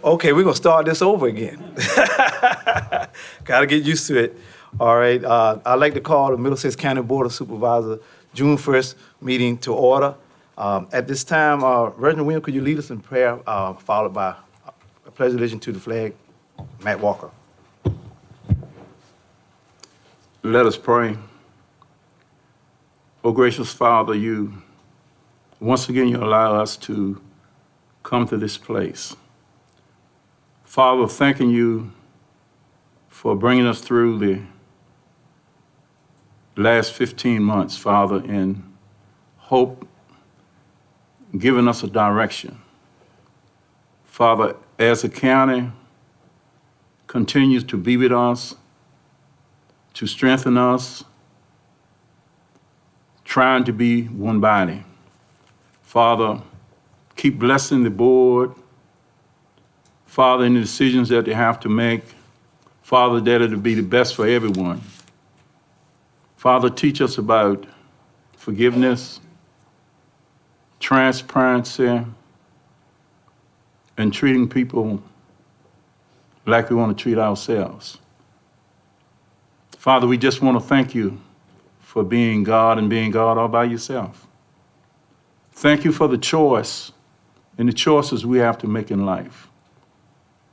Okay, we're gonna start this over again. Gotta get used to it. All right, I'd like to call the Middlesex County Board of Supervisors June 1st meeting to order. At this time, Reverend Williams, could you lead us in prayer, followed by a pledge of allegiance to the flag? Matt Walker. Let us pray. Oh, gracious Father, once again, you allow us to come to this place. Father, thanking you for bringing us through the last 15 months, Father, in hope, giving us a direction. Father, as the county continues to be with us, to strengthen us, trying to be one body. Father, keep blessing the board. Father, in the decisions that they have to make, Father, that it'll be the best for everyone. Father, teach us about forgiveness, transparency, and treating people like we want to treat ourselves. Father, we just want to thank you for being God and being God all by yourself. Thank you for the choice and the choices we have to make in life.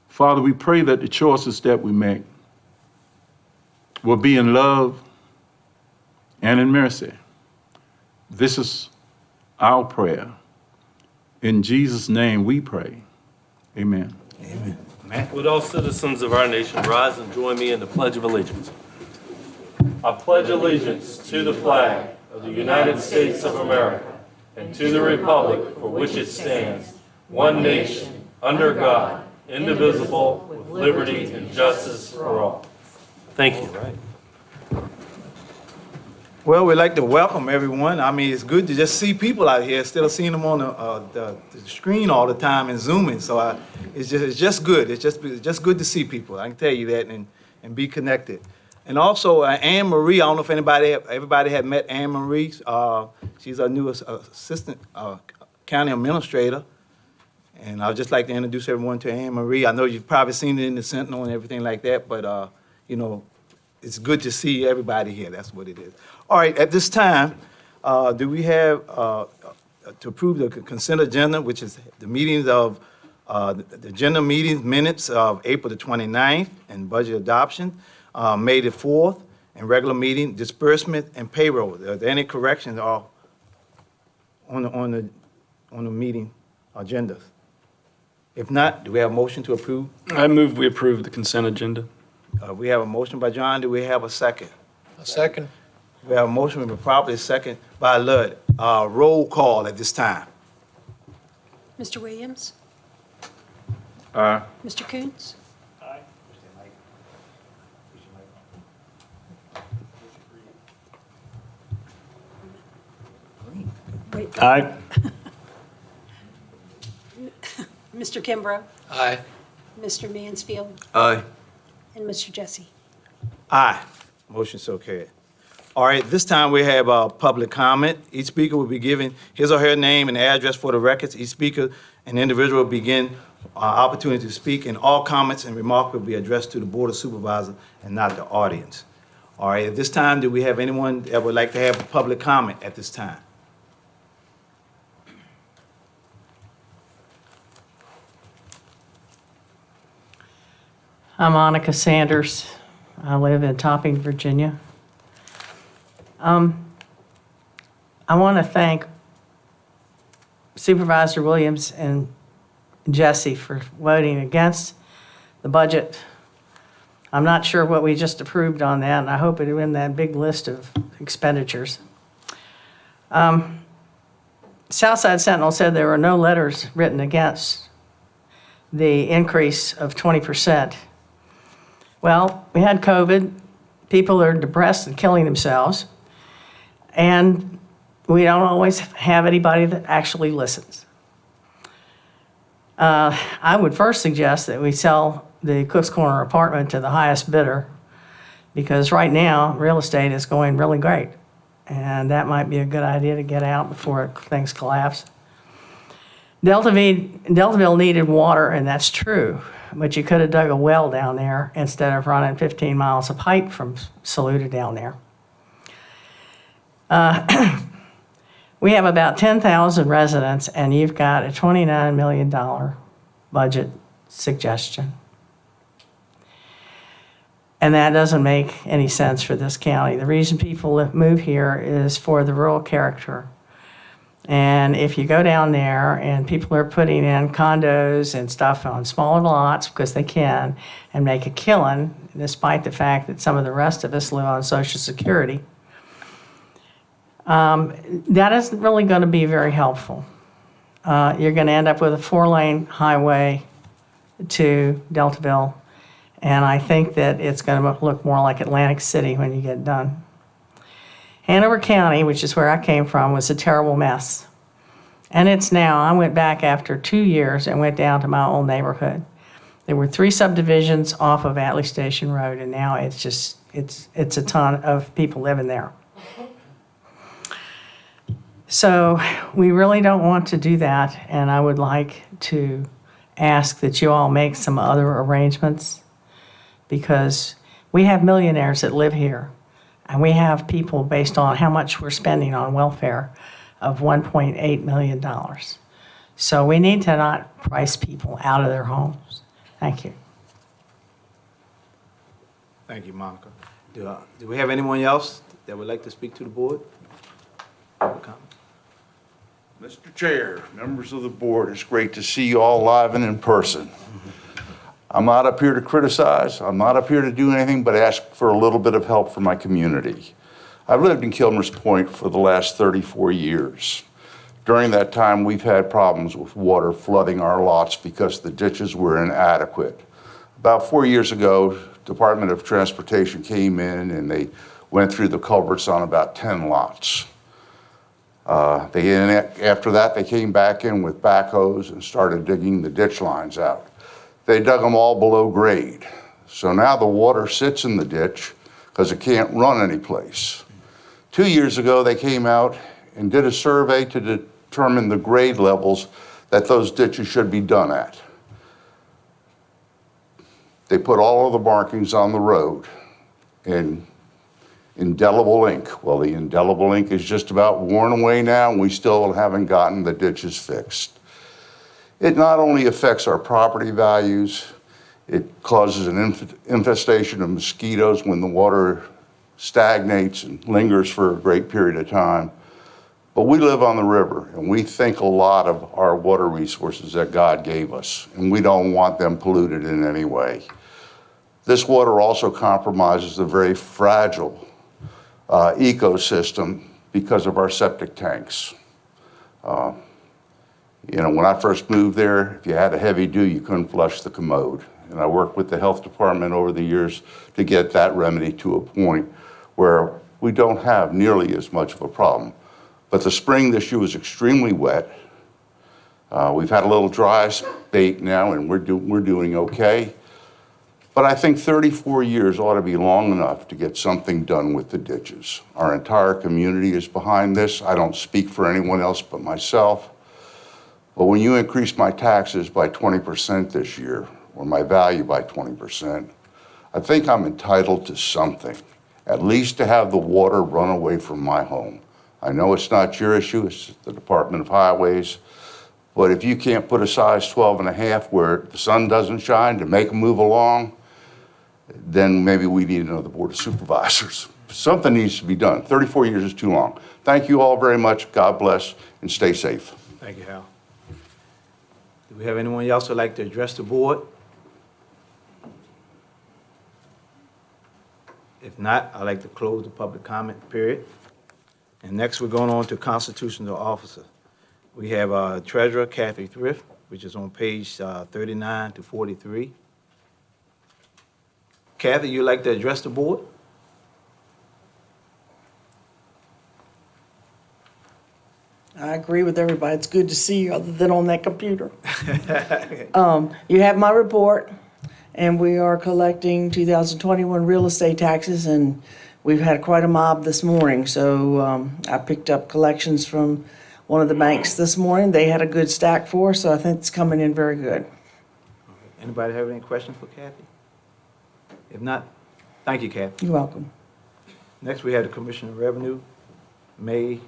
Father, we pray that the choices that we make will be in love and in mercy. This is our prayer. In Jesus' name we pray. Amen. Amen. Matt? Would all citizens of our nation rise and join me in the Pledge of Allegiance? I pledge allegiance to the flag of the United States of America and to the republic for which it stands, one nation, under God, indivisible, with liberty and justice for all. Thank you. Well, we'd like to welcome everyone. I mean, it's good to just see people out here instead of seeing them on the screen all the time and Zooming. So it's just good. It's just good to see people. I can tell you that and be connected. And also, Anne Marie, I don't know if everybody had met Anne Marie. She's our new assistant county administrator. And I'd just like to introduce everyone to Anne Marie. I know you've probably seen it in the Sentinel and everything like that, but, it's good to see everybody here. That's what it is. All right, at this time, do we have to approve the consent agenda, which is the meetings of the agenda meetings minutes of April the 29th and budget adoption, May the 4th, and regular meeting disbursement and payroll. Are there any corrections on the meeting agendas? If not, do we have a motion to approve? I move we approve the consent agenda. We have a motion by John. Do we have a second? A second. We have a motion with properly second by Lud. Roll call at this time. Mr. Williams? Aye. Mr. Coons? Wait, Aye. Mr. Kimbrough? Aye. Mr. Mansfield? Aye. And Mr. Jesse? Aye. Motion so carried. All right, this time we have public comment. Each speaker will be given his or her name and address for the records. Each speaker and individual will begin opportunity to speak, and all comments and remarks will be addressed to the Board of Supervisors and not the audience. All right, at this time, do we have anyone that would like to have a public comment at this time? I'm Monica Sanders. I live in Topping, Virginia. I want to thank Supervisor Williams and Jesse for voting against the budget. I'm not sure what we just approved on that, and I hope it's in that big list of expenditures. Southside Sentinel said there were no letters written against the increase of 20%. Well, we had COVID, people are depressed and killing themselves, and we don't always have anybody that actually listens. I would first suggest that we sell the Cook's Corner apartment to the highest bidder, because right now, real estate is going really great, and that might be a good idea to get out before things collapse. Deltaville needed water, and that's true, but you could have dug a well down there instead of running 15 miles of pipe from Saluda down there. We have about 10,000 residents, and you've got a $29 million budget suggestion. And that doesn't make any sense for this county. The reason people move here is for the rural character. And if you go down there and people are putting in condos and stuff on smaller lots because they can and make a killing, despite the fact that some of the rest of us live on Social Security, that isn't really going to be very helpful. You're going to end up with a 4-lane highway to Deltaville, and I think that it's going to look more like Atlantic City when you get done. Hanover County, which is where I came from, was a terrible mess. And it's now, I went back after 2 years and went down to my old neighborhood. There were 3 subdivisions off of Atlee Station Road, and now it's just, it's a ton of people living there. So we really don't want to do that, and I would like to ask that you all make some other arrangements, because we have millionaires that live here, and we have people based on how much we're spending on welfare of $1.8 million. So we need to not price people out of their homes. Thank you. Thank you, Monica. Do we have anyone else that would like to speak to the board? Public comment? Mr. Chair, members of the board, it's great to see you all live and in person. I'm not up here to criticize. I'm not up here to do anything but ask for a little bit of help for my community. I've lived in Kilmers Point for the last 34 years. During that time, we've had problems with water flooding our lots because the ditches were inadequate. About 4 years ago, Department of Transportation came in and they went through the culverts on about 10 lots. After that, they came back in with backhoes and started digging the ditch lines out. They dug them all below grade. So now the water sits in the ditch because it can't run anyplace. 2 years ago, they came out and did a survey to determine the grade levels that those ditches should be done at. They put all of the markings on the road in indelible ink. Well, the indelible ink is just about worn away now, and we still haven't gotten the ditches fixed. It not only affects our property values, it causes an infestation of mosquitoes when the water stagnates and lingers for a great period of time. But we live on the river, and we think a lot of our water resources that God gave us, and we don't want them polluted in any way. This water also compromises the very fragile ecosystem because of our septic tanks. When I first moved there, if you had a heavy dew, you couldn't flush the commode. And I worked with the health department over the years to get that remedy to a point where we don't have nearly as much of a problem. But the spring this year was extremely wet. We've had a little dry spate now, and we're doing okay. But I think 34 years ought to be long enough to get something done with the ditches. Our entire community is behind this. I don't speak for anyone else but myself. But when you increase my taxes by 20% this year, or my value by 20%, I think I'm entitled to something, at least to have the water run away from my home. I know it's not your issue, it's the Department of Highways, but if you can't put a size 12.5 where the sun doesn't shine to make them move along, then maybe we need another Board of Supervisors. Something needs to be done. 34 years is too long. Thank you all very much. God bless, and stay safe. Thank you, Hal. Do we have anyone else who would like to address the board? If not, I'd like to close the public comment period. And next, we're going on to constitutional officer. We have Treasurer Kathy Thrift, which is on page 39 to 43. Kathy, you'd like to address the board? I agree with everybody. It's good to see you other than on that computer. You have my report, and we are collecting 2021 real estate taxes, and we've had quite a mob this morning. So I picked up collections from one of the banks this morning. They had a good stack for us, so I think it's coming in very good. Anybody have any questions for Kathy? If not, thank you, Kathy. You're welcome. Next, we have the Commissioner of Revenue, May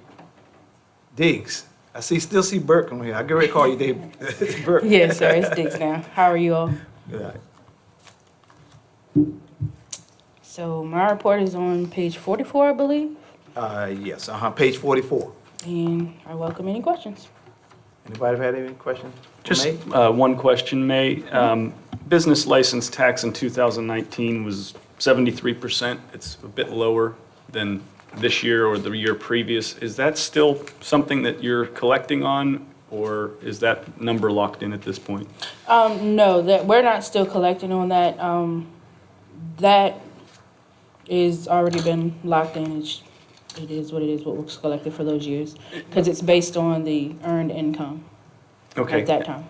Diggs. Still see Burke on here. I get ready to call you Dave. Burke. Yes, sir, it's Diggs now. How are you all? Good. So my report is on page 44, I believe, Yes, page 44. and I welcome any questions. Anybody have any questions for Just May? one question, May. Business license tax in 2019 was 73%. It's a bit lower than this year or the year previous. Is that still something that you're collecting on, or is that number locked in at this point? No, that we're not still collecting on that. That is already been locked in. It is what it is, what was collected for those years, because it's based on the earned income Okay. at that time.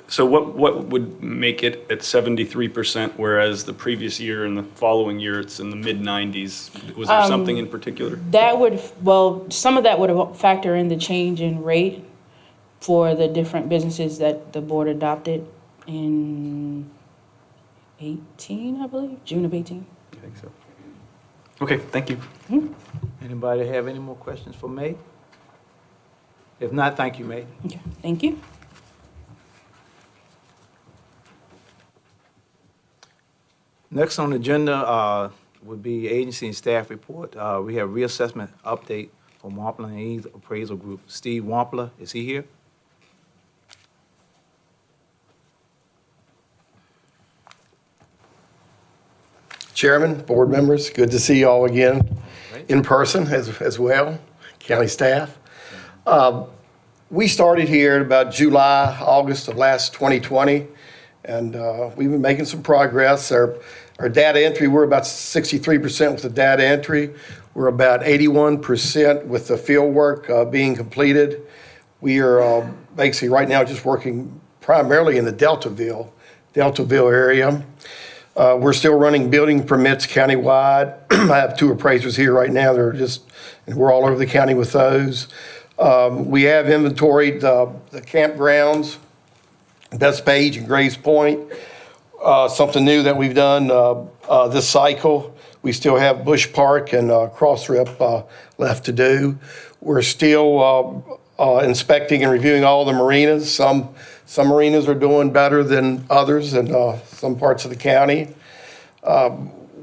So what would make it at 73%, whereas the previous year and the following year, it's in the mid-90s? Was there something in particular? That would, well, some of that would factor in the change in rate for the different businesses that the board adopted in 18, I believe, June of 18. I think so. Okay, thank you. Anybody have any more questions for May? If not, thank you, May. Okay, thank you. Next on the agenda would be agency and staff report. We have reassessment update from Wampler and Eads Appraisal Group. Steve Wampler, is he here? Chairman, board members, good to see you all again in person as well, county staff. We started here in about July, August of last 2020, and we've been making some progress. Our data entry, we're about 63% with the data entry. We're about 81% with the field work being completed. We are basically right now just working primarily in the Deltaville area. We're still running building permits countywide. I have 2 appraisers here right now. And we're all over the county with those. We have inventoried the campgrounds, Bethpage and Grays Point. Something new that we've done this cycle. We still have Bush Park and Cross Rip left to do. We're still inspecting and reviewing all the marinas. Some marinas are doing better than others in some parts of the county.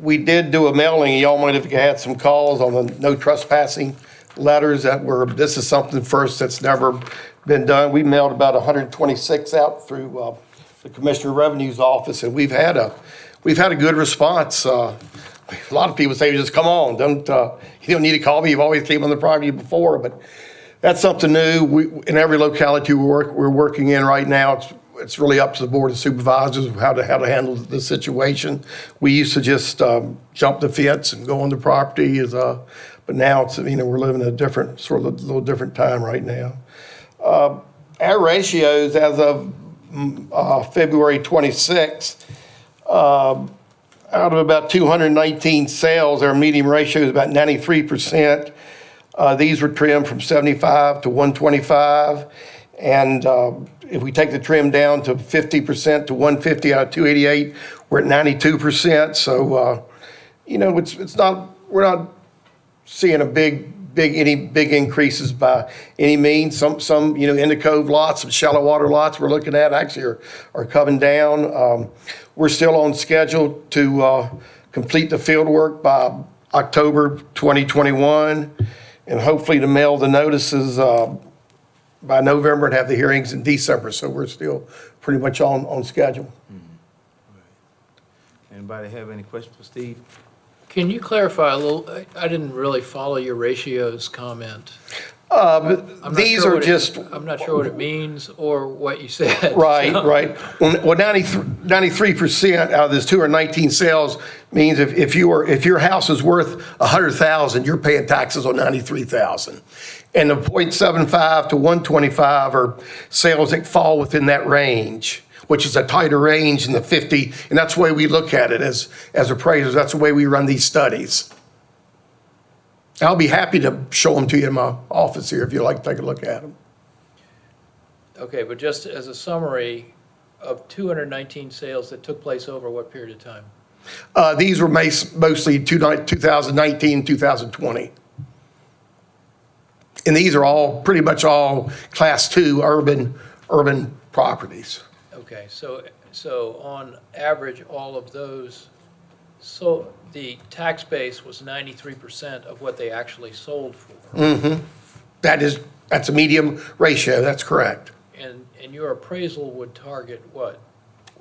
We did do a mailing. Y'all might have had some calls on the no trespassing letters this is something first that's never been done. We mailed about 126 out through the Commissioner of Revenue's office, and we've had a good response. A lot of people say, just come on, you don't need to call me. You've always came on the property before, but that's something new. In every locality we're working in right now, it's really up to the Board of Supervisors of how to handle the situation. We used to just jump the fence and go on the property, but now we're living in a different little different time right now. Our ratios as of February 26th, out of about 219 sales, our median ratio is about 93%. These were trimmed from 75 to 125. And if we take the trim down to 50% to 150 out of 288, we're at 92%. So, we're not seeing any big increases by any means. Some in the cove lots, some shallow water lots we're looking at actually are coming down. We're still on schedule to complete the field work by October 2021, and hopefully to mail the notices by November and have the hearings in December. So we're still pretty much on schedule. Anybody have any questions for Steve? Can you clarify a little? I didn't really follow your ratios comment. These are just. I'm not sure what it means or what you said. Right. Well, 93% out of this 219 sales means if your house is worth $100,000, you're paying taxes on $93,000. And the 0.75 to 125 are sales that fall within that range, which is a tighter range than the 50. And that's the way we look at it as appraisers. That's the way we run these studies. I'll be happy to show them to you in my office here if you'd like to take a look at them. Okay, but just as a summary of 219 sales that took place over what period of time? These were mostly 2019, 2020. And these are all, pretty much all Class 2 urban properties. Okay, so on average, all of those, so the tax base was 93% of what they actually sold for. That's a medium ratio, that's correct. And your appraisal would target what?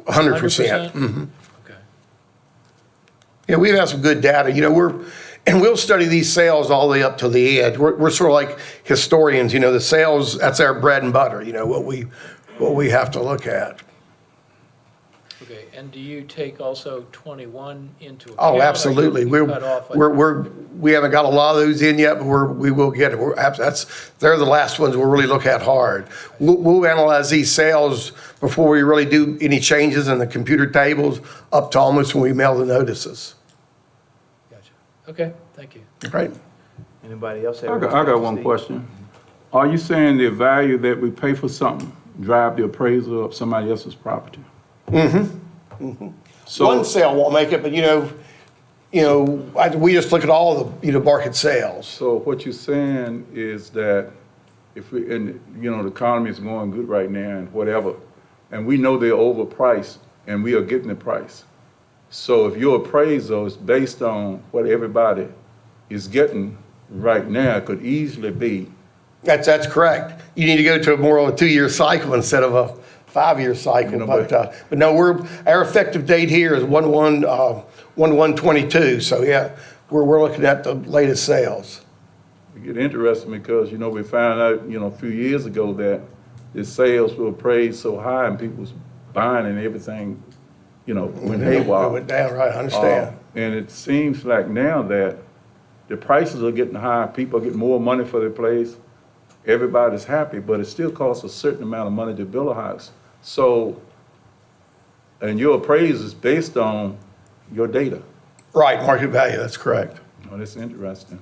100%. 100%? Okay. Yeah, we've had some good data. And we'll study these sales all the way up to the end. We're sort of like historians, the sales, that's our bread and butter, what we have to look at. Okay, and do you take also 21 into account? Oh, absolutely. Or you cut off at- We haven't got a lot of those in yet, but we will get it. They're the last ones we'll really look at hard. We'll analyze these sales before we really do any changes in the computer tables up to almost when we mail the notices. Gotcha. Okay, thank you. Right? Anybody else? I got one question. Are you saying the value that we pay for something drive the appraisal of somebody else's property? So, One sale won't make it, but we just look at all the, market sales. so what you're saying is that if we, and, the economy is going good right now and whatever, and we know they're overpriced and we are getting the price. So if your appraisal is based on what everybody is getting right now, it could easily be. That's correct. You need to go to more of a 2-year cycle instead of a 5-year cycle. But no, our effective date here is 1/1/22. So yeah, we're looking at the latest sales. It get interesting because, we found out, a few years ago that the sales were appraised so high and people was buying and everything, went haywire. It went down, right, I understand. And it seems like now that the prices are getting high, people are getting more money for their place, everybody's happy, but it still costs a certain amount of money to build a house. So, and your appraisal is based on your data. Right, market value, that's correct. Oh, that's interesting.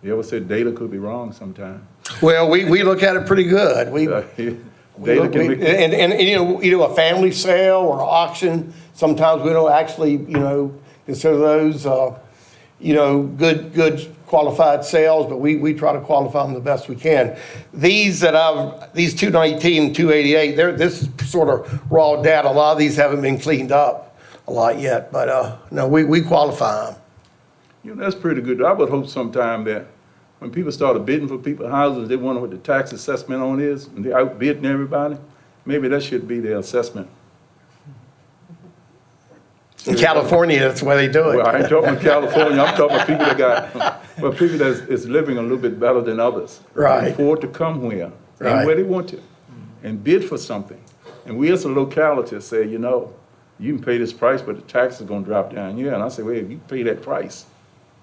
You ever said data could be wrong sometime? Well, we look at it pretty good. Data can be. And a family sale or auction, sometimes we don't actually, consider those, good qualified sales, but we try to qualify them the best we can. These 219, 288, this is sort of raw data. A lot of these haven't been cleaned up a lot yet, but no, we qualify them. That's pretty good. I would hope sometime that when people started bidding for people's houses, they wonder what the tax assessment on is, and they're outbidding everybody. Maybe that should be their assessment. In California, that's the way they do it. Well, I ain't talking about California. I'm talking about people that is living a little bit better than others. Right. Can afford to come here Right. and where they want to, and bid for something. And we as a locality say, you can pay this price, but the tax is going to drop down here. And I say, well, if you pay that price,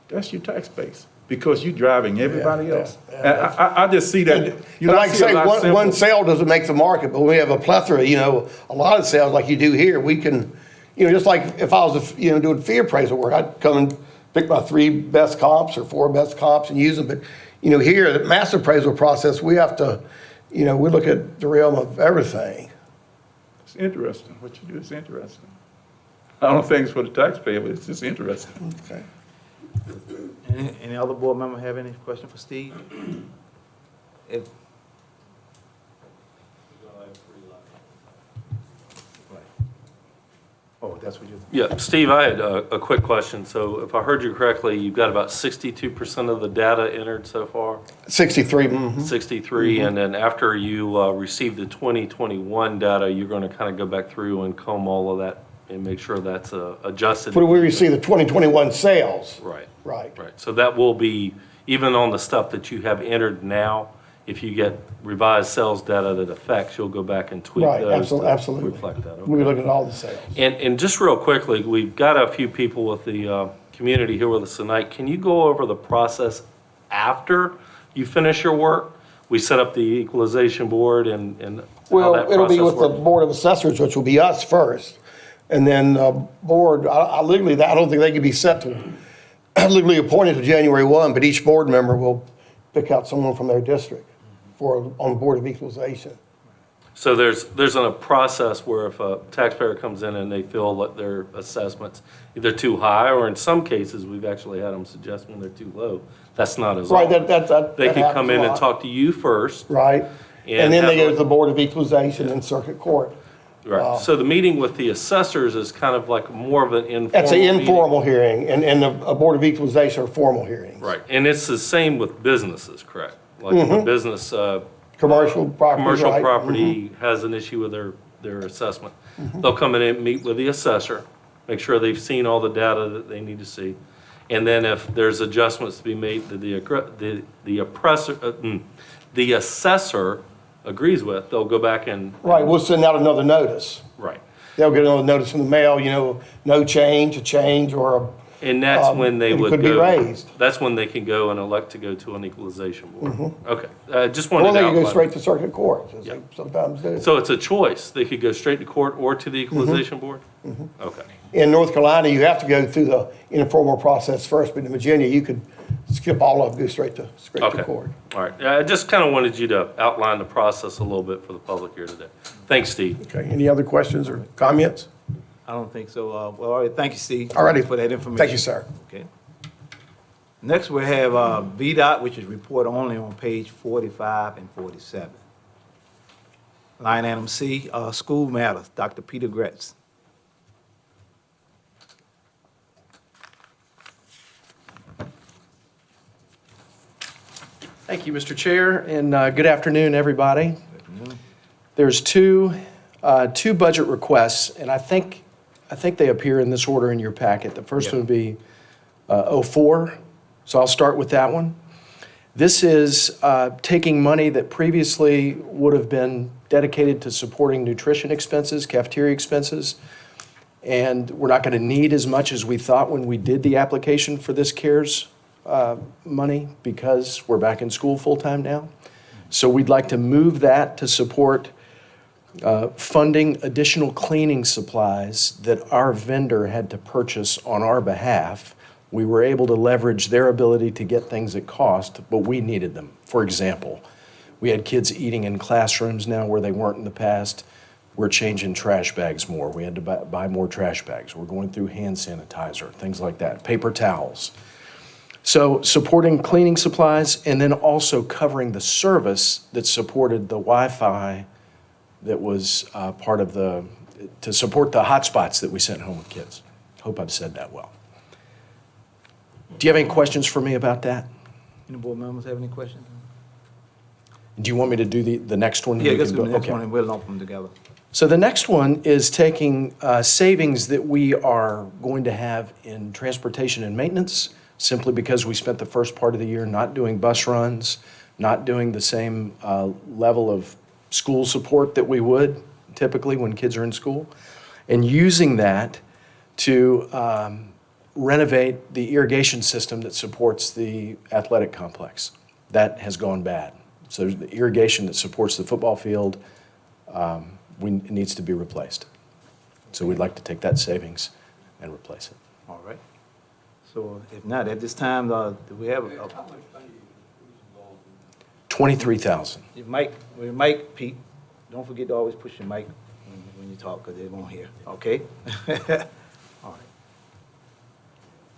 that's your tax base because you're driving everybody else. And I just see that. But like I say, one sale doesn't make the market, but when we have a plethora, a lot of sales like you do here, we can, just like if I was, doing fee appraisal work, I'd come and pick my 3 best comps or 4 best comps and use them. But, here, the mass appraisal process, we have to, we look at the realm of everything. It's interesting. What you do is interesting. I don't think it's for the taxpayer, but it's just interesting. Okay. Any other board member have any question for Steve? If- Oh, that's what you. Yeah, Steve, I had a quick question. So if I heard you correctly, you've got about 62% of the data entered so far? 63. Mm-hmm. 63, and then after you receive the 2021 data, you're going to kind of go back through and comb all of that and make sure that's adjusted. When we receive the 2021 sales. Right. Right. Right. So that will be, even on the stuff that you have entered now, if you get revised sales data that affects, you'll go back and tweak Right, those to absolutely. reflect that. We Okay. look at all the sales. And just real quickly, we've got a few people with the community here with us tonight. Can you go over the process after you finish your work? We set up the equalization board and how Well, that it'll be process with the works. Board of Assessors, which will be us first. And then board, I legally, I don't think they can be set till legally appointed to January 1, but each board member will pick out someone from their district on the Board of Equalization. So there's a process where if a taxpayer comes in and they feel that their assessment's either too high, or in some cases, we've actually had them suggest when they're too low, that's not as Right, often. that They can happens come a in and lot. talk to you first. Right, And and then they have go a- to the Board of Equalization and Circuit Court. Right. So the meeting with the assessors is kind of like more of an informal That's an meeting. informal hearing, and a Board of Equalization are formal hearings. Right. And it's the same with businesses, correct? Like if a business, Commercial property, commercial right? property has an issue with their assessment, they'll come in and meet with the assessor, make sure they've seen all the data that they need to see. And then if there's adjustments to be made that the assessor agrees with, they'll go back and. Right, we'll send out another notice. Right. They'll get another notice in the mail, no change, a change, or And that's when they it would could be go. raised. That's when they can go and elect to go to an equalization board. Okay, just wanted or to they can go outline. straight to Circuit Court, as Yeah. they sometimes do. So it's a choice. They could go straight to court or to the equalization board? Okay. In North Carolina, you have to go through the informal process first, but in Virginia, you could skip all of it, go straight to Okay. court. All right. I just kind of wanted you to outline the process a little bit for the public here today. Thanks, Steve. Okay, any other questions or comments? I don't think so. Well, all right, thank you, Steve. All righty. For that information. Thank you, sir. Okay. Next, we have VDOT, which is report only on page 45 and 47. Line item C, school matters, Dr. Peter Gretz. Thank you, Mr. Chair, and good afternoon, everybody. There's two budget requests, and I think they appear in this order in your packet. The first one would be 04, so I'll start with that one. This is taking money that previously would have been dedicated to supporting nutrition expenses, cafeteria expenses, and we're not going to need as much as we thought when we did the application for this CARES money because we're back in school full-time now. So we'd like to move that to support funding additional cleaning supplies that our vendor had to purchase on our behalf. We were able to leverage their ability to get things at cost, but we needed them. For example, we had kids eating in classrooms now where they weren't in the past. We're changing trash bags more. We had to buy more trash bags. We're going through hand sanitizer, things like that, paper towels. So supporting cleaning supplies and then also covering the service that supported the Wi-Fi that was part of to support the hotspots that we sent home with kids. Hope I've said that well. Do you have any questions for me about that? Any board members have any questions? Do you want me to do the next one? Yeah, We let's can do go- the next okay. one and we'll lump them together. So the next one is taking savings that we are going to have in transportation and maintenance, simply because we spent the first part of the year not doing bus runs, not doing the same level of school support that we would typically when kids are in school, and using that to renovate the irrigation system that supports the athletic complex. That has gone bad. So the irrigation that supports the football field it needs to be replaced. So we'd like to take that savings and replace it. All right. So if not, at this time, do we have $23,000. Mike, Pete, don't forget to always push your mic when you talk, because they won't hear, okay? All right.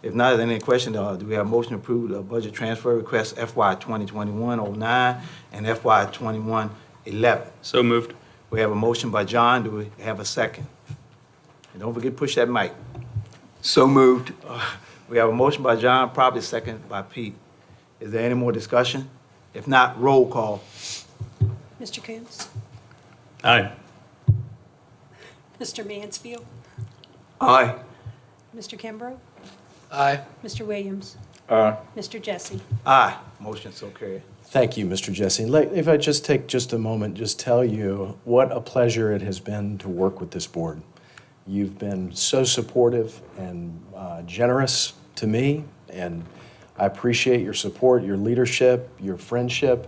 If not, any question, do we have a motion to approve the budget transfer request FY 2021-09 and FY 21-11? So moved. We have a motion by John, do we have a second? And don't forget to push that mic. So moved. We have a motion by John, probably second by Pete. Is there any more discussion? If not, roll call. Mr. Coons? Aye. Mr. Mansfield? Aye. Mr. Kimbrough? Aye. Mr. Williams? Mr. Jesse? Aye, motion so carried. Thank you, Mr. Jesse. If I just take just a moment, just tell you what a pleasure it has been to work with this board. You've been so supportive and generous to me, and I appreciate your support, your leadership, your friendship,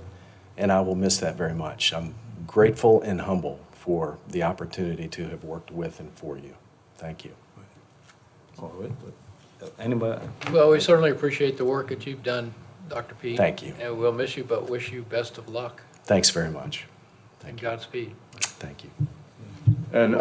and I will miss that very much. I'm grateful and humble for the opportunity to have worked with and for you. Thank you. All right. Anybody? Well, we certainly appreciate the work that you've done, Dr. Pete. Thank you. And we'll miss you, but wish you best of luck Thanks very much. and Godspeed. Thank you. And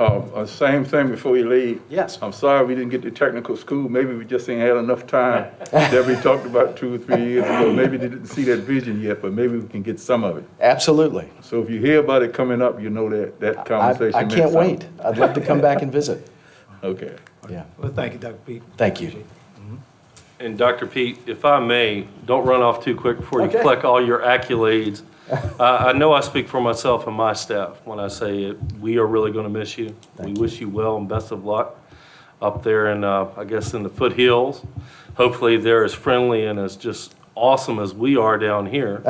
same thing before you leave. Yes. I'm sorry we didn't get to technical school. Maybe we just ain't had enough time. Debbie talked about 2 or 3 years ago. Maybe they didn't see that vision yet, but maybe we can get some of it. Absolutely. So if you hear about it coming up, you know that conversation. I meant can't something. wait. I'd love to come back and visit. Okay. Yeah. Well, thank you, Dr. Pete. Thank you. And Dr. Pete, if I may, don't run off too quick before you Okay. collect all your accolades. I know I speak for myself and my staff when I say it. We are really going to miss you. We wish you well and best of luck up there in, I guess, in the foothills. Hopefully they're as friendly and as just awesome as we are down here.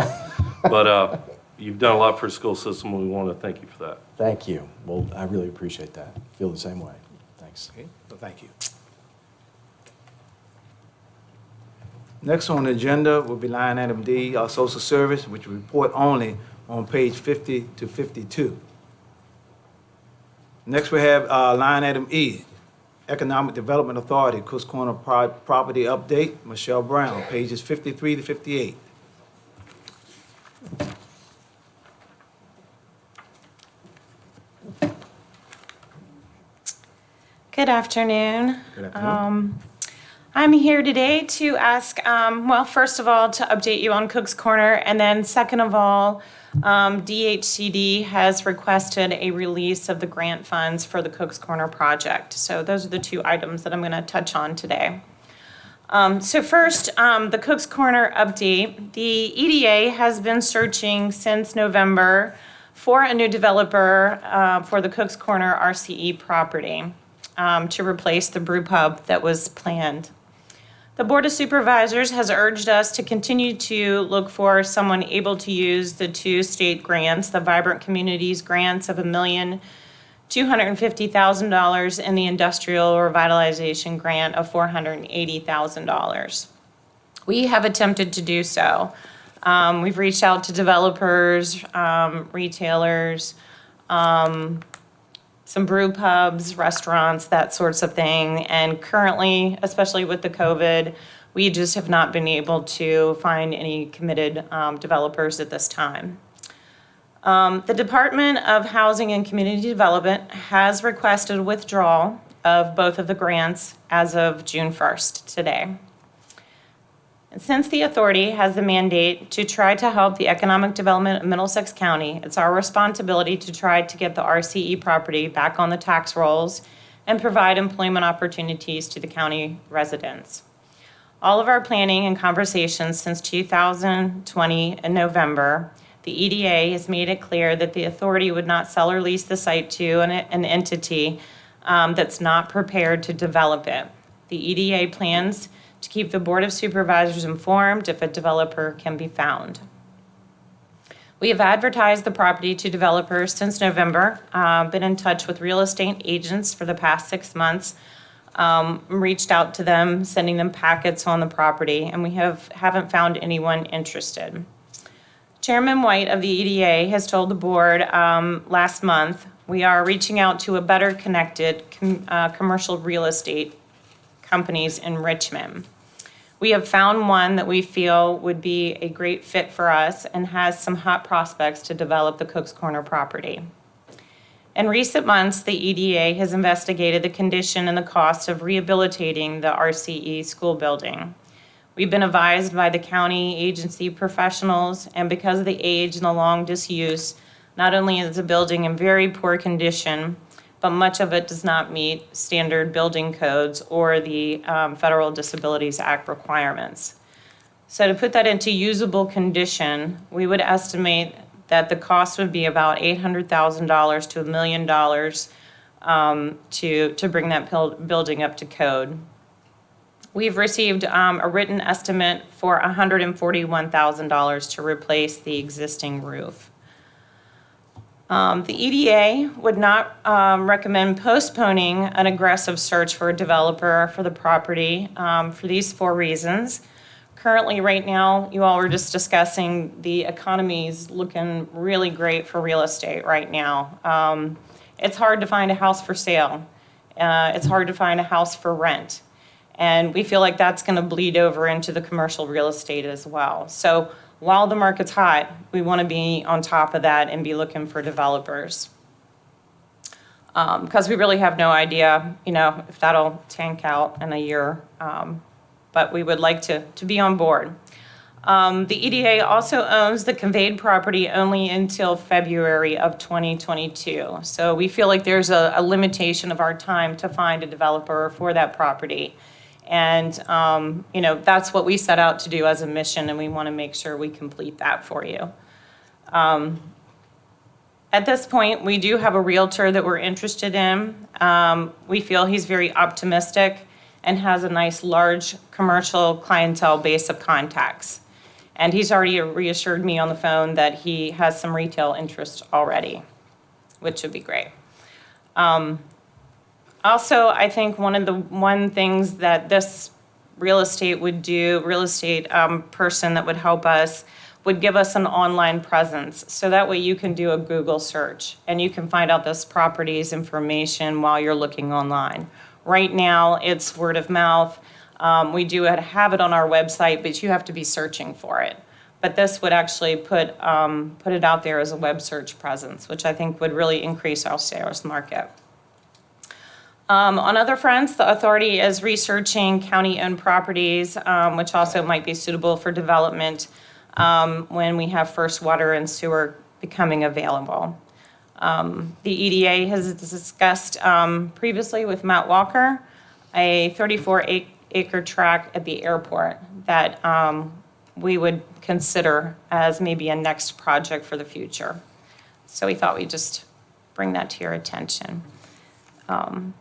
But you've done a lot for the school system, and we want to thank you for that. Thank you. Well, I really appreciate that. Feel the same way. Thanks. Okay, well, thank you. Next on the agenda will be line item D, our social service, which we report only on page 50 to 52. Next, we have line item E, Economic Development Authority, Cooks Corner Property Update, Michelle Brown, pages 53 to 58. Good afternoon. Good afternoon. I'm here today to ask, well, first of all, to update you on Cook's Corner, and then second of all, DHCD has requested a release of the grant funds for the Cook's Corner project. So those are the 2 items that I'm going to touch on today. So first, the Cook's Corner update. The EDA has been searching since November for a new developer for the Cook's Corner RCE property to replace the brew pub that was planned. The Board of Supervisors has urged us to continue to look for someone able to use the 2 state grants, the Vibrant Communities grants of $1,250,000 and the Industrial Revitalization Grant of $480,000. We have attempted to do so. We've reached out to developers, retailers, some brew pubs, restaurants, that sorts of thing. And currently, especially with the COVID, we just have not been able to find any committed developers at this time. The Department of Housing and Community Development has requested withdrawal of both of the grants as of June 1st, today. And since the authority has the mandate to try to help the economic development of Middlesex County, it's our responsibility to try to get the RCE property back on the tax rolls and provide employment opportunities to the county residents. All of our planning and conversations since 2020 in November, the EDA has made it clear that the authority would not sell or lease the site to an entity that's not prepared to develop it. The EDA plans to keep the Board of Supervisors informed if a developer can be found. We have advertised the property to developers since November, been in touch with real estate agents for the past 6 months, reached out to them, sending them packets on the property, and we haven't found anyone interested. Chairman White of the EDA has told the board last month, we are reaching out to a better connected commercial real estate companies in Richmond. We have found one that we feel would be a great fit for us and has some hot prospects to develop the Cook's Corner property. In recent months, the EDA has investigated the condition and the cost of rehabilitating the RCE school building. We've been advised by the county agency professionals, and because of the age and the long disuse, not only is the building in very poor condition, but much of it does not meet standard building codes or the Federal Disabilities Act requirements. So to put that into usable condition, we would estimate that the cost would be about $800,000 to $1 million to bring that building up to code. We've received a written estimate for $141,000 to replace the existing roof. The EDA would not recommend postponing an aggressive search for a developer for the property for these 4 reasons. Currently, right now, you all were just discussing the economy's looking really great for real estate right now. It's hard to find a house for sale. It's hard to find a house for rent. And we feel like that's going to bleed over into the commercial real estate as well. So while the market's hot, we want to be on top of that and be looking for developers. Because we really have no idea, if that'll tank out in a year. But we would like to be on board. The EDA also owns the conveyed property only until February of 2022. So we feel like there's a limitation of our time to find a developer for that property. And, that's what we set out to do as a mission, and we want to make sure we complete that for you. At this point, we do have a realtor that we're interested in. We feel he's very optimistic and has a nice, large commercial clientele base of contacts. And he's already reassured me on the phone that he has some retail interest already, which would be great. Also, I think one things that this real estate person that would help us would give us an online presence. So that way you can do a Google search and you can find out this property's information while you're looking online. Right now, it's word of mouth. We do have it on our website, but you have to be searching for it. But this would actually put it out there as a web search presence, which I think would really increase our sales market. On other fronts, the authority is researching county-owned properties, which also might be suitable for development when we have first water and sewer becoming available. The EDA has discussed previously with Matt Walker a 34-acre tract at the airport that we would consider as maybe a next project for the future. So we thought we'd just bring that to your attention.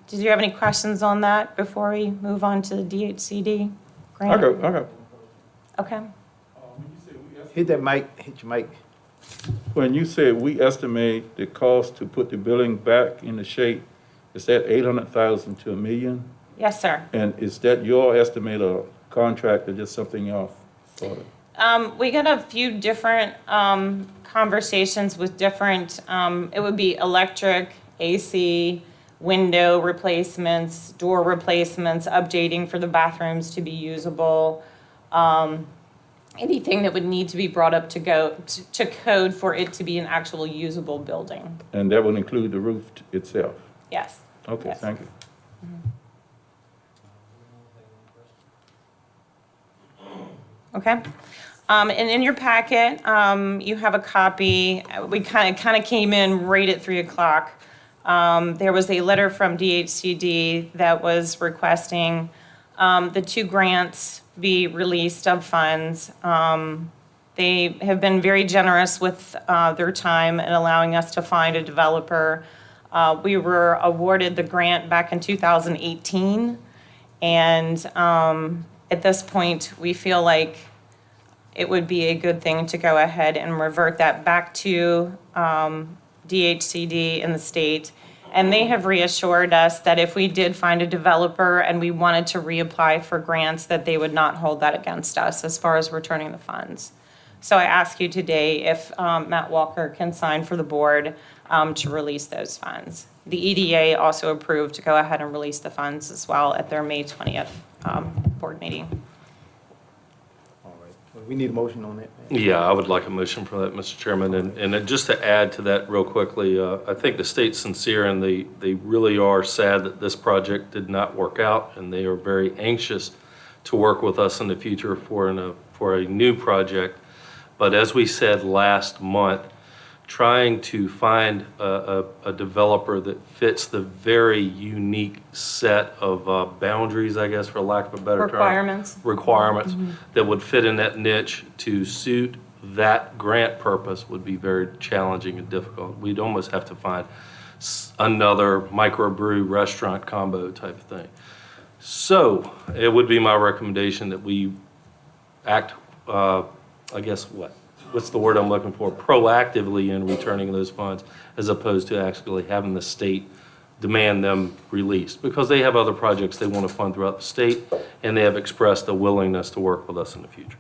Did you have any questions on that before we move on to the DHCD grant? Okay. Okay. Hit that mic, hit your mic. When you said we estimate the cost to put the building back into shape, is that 800,000 to $1 million? Yes, sir. And is that your estimate or contract or just something else? We got a few different conversations with different, it would be electric, AC, window replacements, door replacements, updating for the bathrooms to be usable. Anything that would need to be brought up to code for it to be an actual usable building. And that would include the roof itself? Yes. Okay, Yes. thank you. Okay. And in your packet, you have a copy. We kind of came in right at 3 o'clock. There was a letter from DHCD that was requesting the 2 grants be released of funds. They have been very generous with their time in allowing us to find a developer. We were awarded the grant back in 2018, and at this point, we feel like it would be a good thing to go ahead and revert that back to DHCD in the state. And they have reassured us that if we did find a developer and we wanted to reapply for grants, that they would not hold that against us as far as returning the funds. So I ask you today if Matt Walker can sign for the board to release those funds. The EDA also approved to go ahead and release the funds as well at their May 20th board meeting. All right. Well, we need a motion on that. Yeah, I would like a motion for that, Mr. Chairman. And just to add to that real quickly, I think the state's sincere and they really are sad that this project did not work out, and they are very anxious to work with us in the future for a new project. But as we said last month, trying to find a developer that fits the very unique set of boundaries, I guess, for lack of a better term. Requirements that would fit in that niche to suit that grant purpose would be very challenging and difficult. We'd almost have to find another microbrew restaurant combo type of thing. So it would be my recommendation that we act, I guess, what's the word I'm looking for? Proactively in returning those funds, as opposed to actually having the state demand them released, because they have other projects they want to fund throughout the state, and they have expressed a willingness to work with us in the future.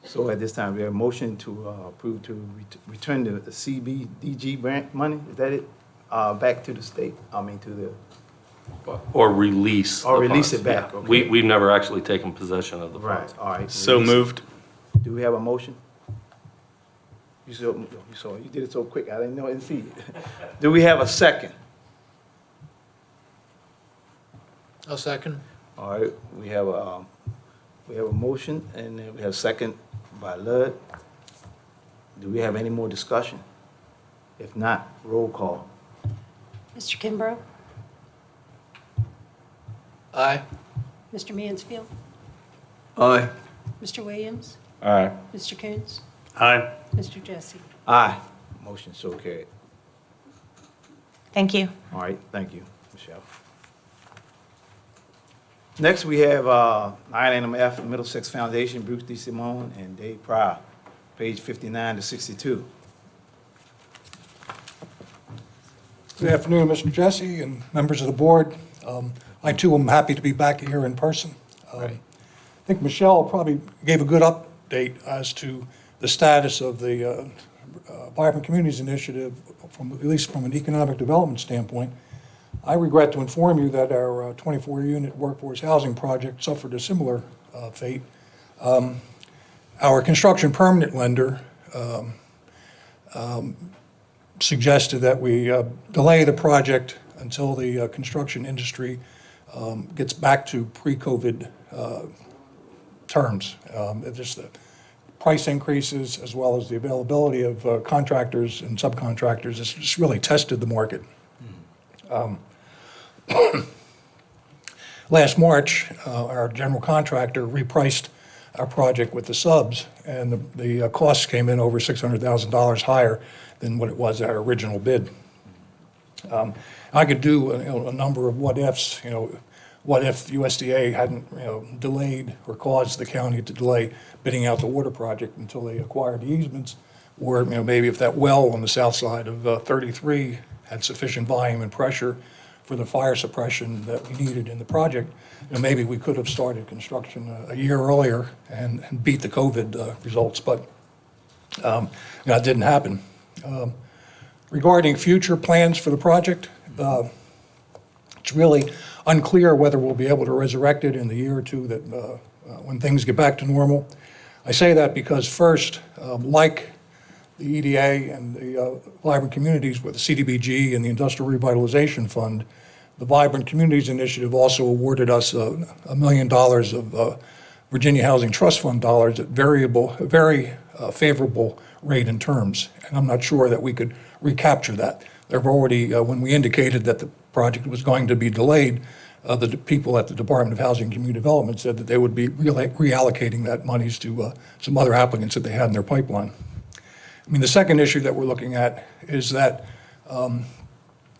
So at this time, we have a motion to approve to return the CBDG grant money, is that it? Back to the state, to the Or release. Or the release funds. it back, Yeah. okay. We've never actually taken possession of the funds. All right. So Release it. moved. Do we have a motion? You did it so quick, I didn't see it. Do we have a second? I'll second. All right, we have a motion, and then we have a second by Lud. Do we have any more discussion? If not, roll call. Mr. Kimbrough, Aye. Mr. Mansfield, Aye. Mr. Williams, Aye. Mr. Coons, Aye. Mr. Jesse. Aye. Motion so carried. Thank you. All right, thank you, Michelle. Next, we have item F, Middlesex Foundation, Bruce D. Simone and Dave Pryor, page 59 to 62. Good afternoon, Mr. Jesse and members of the board. I too am happy to be back here in person. I think Michelle probably gave a good update as to the status of the Vibrant Communities Initiative, at least from an economic development standpoint. I regret to inform you that our 24-unit workforce housing project suffered a similar fate. Our construction permanent lender suggested that we delay the project until the construction industry gets back to pre-COVID terms. Just the price increases as well as the availability of contractors and subcontractors has just really tested the market. Last March, our general contractor repriced our project with the subs, and the costs came in over $600,000 higher than what it was at our original bid. I could do a number of what ifs. What if USDA hadn't delayed or caused the county to delay bidding out the water project until they acquired the easements, or maybe if that well on the south side of 33 had sufficient volume and pressure for the fire suppression that we needed in the project, maybe we could have started construction a year earlier and beat the COVID results, but that didn't happen. Regarding future plans for the project, it's really unclear whether we'll be able to resurrect it in the year or two that when things get back to normal. I say that because first, like the EDA and the Vibrant Communities with the CDBG and the Industrial Revitalization Fund, the Vibrant Communities Initiative also awarded us $1 million of Virginia Housing Trust Fund dollars at very favorable rate and terms. And I'm not sure that we could recapture that. They've already, when we indicated that the project was going to be delayed, the people at the Department of Housing and Community Development said that they would be reallocating that monies to some other applicants that they had in their pipeline. I mean, the second issue that we're looking at is that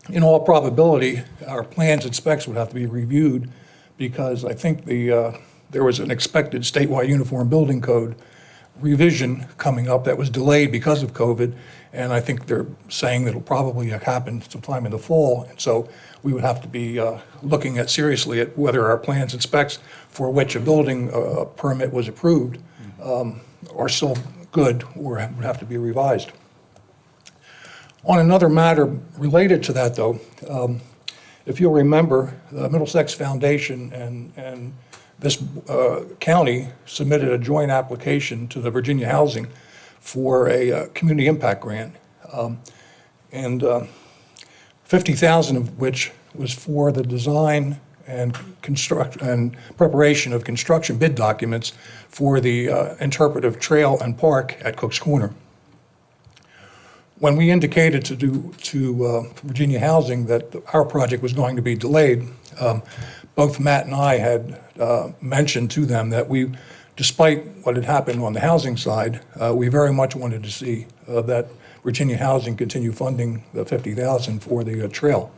in all probability, our plans and specs would have to be reviewed because I think there was an expected statewide uniform building code revision coming up that was delayed because of COVID, and I think they're saying that it'll probably happen sometime in the fall, and so we would have to be looking at seriously at whether our plans and specs for which a building permit was approved are still good or would have to be revised. On another matter related to that, though, if you'll remember, the Middlesex Foundation and this county submitted a joint application to the Virginia Housing for a community impact grant, and $50,000 of which was for the design and preparation of construction bid documents for the interpretive trail and park at Cook's Corner. When we indicated to Virginia Housing that our project was going to be delayed, both Matt and I had mentioned to them that we, despite what had happened on the housing side, we very much wanted to see that Virginia Housing continue funding the $50,000 for the trail.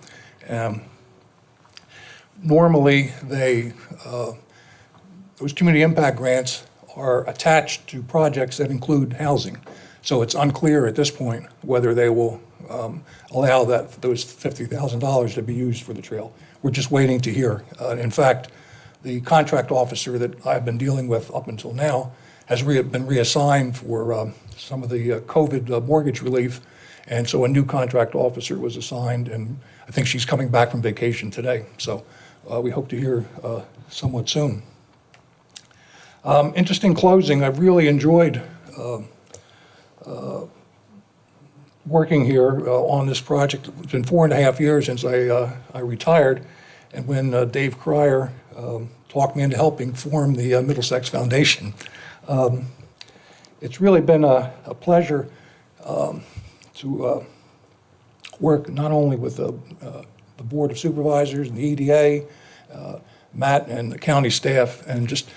Normally, those community impact grants are attached to projects that include housing. So it's unclear at this point whether they will allow those $50,000 to be used for the trail. We're just waiting to hear. In fact, the contract officer that I've been dealing with up until now has been reassigned for some of the COVID mortgage relief, And so a new contract officer was assigned, and I think she's coming back from vacation today. So we hope to hear somewhat soon. Interesting closing. I've really enjoyed working here on this project. It's been 4.5 years since I retired, and when Dave Cryer talked me into helping form the Middlesex Foundation. It's really been a pleasure to work not only with the Board of Supervisors and the EDA, Matt and the county staff, and just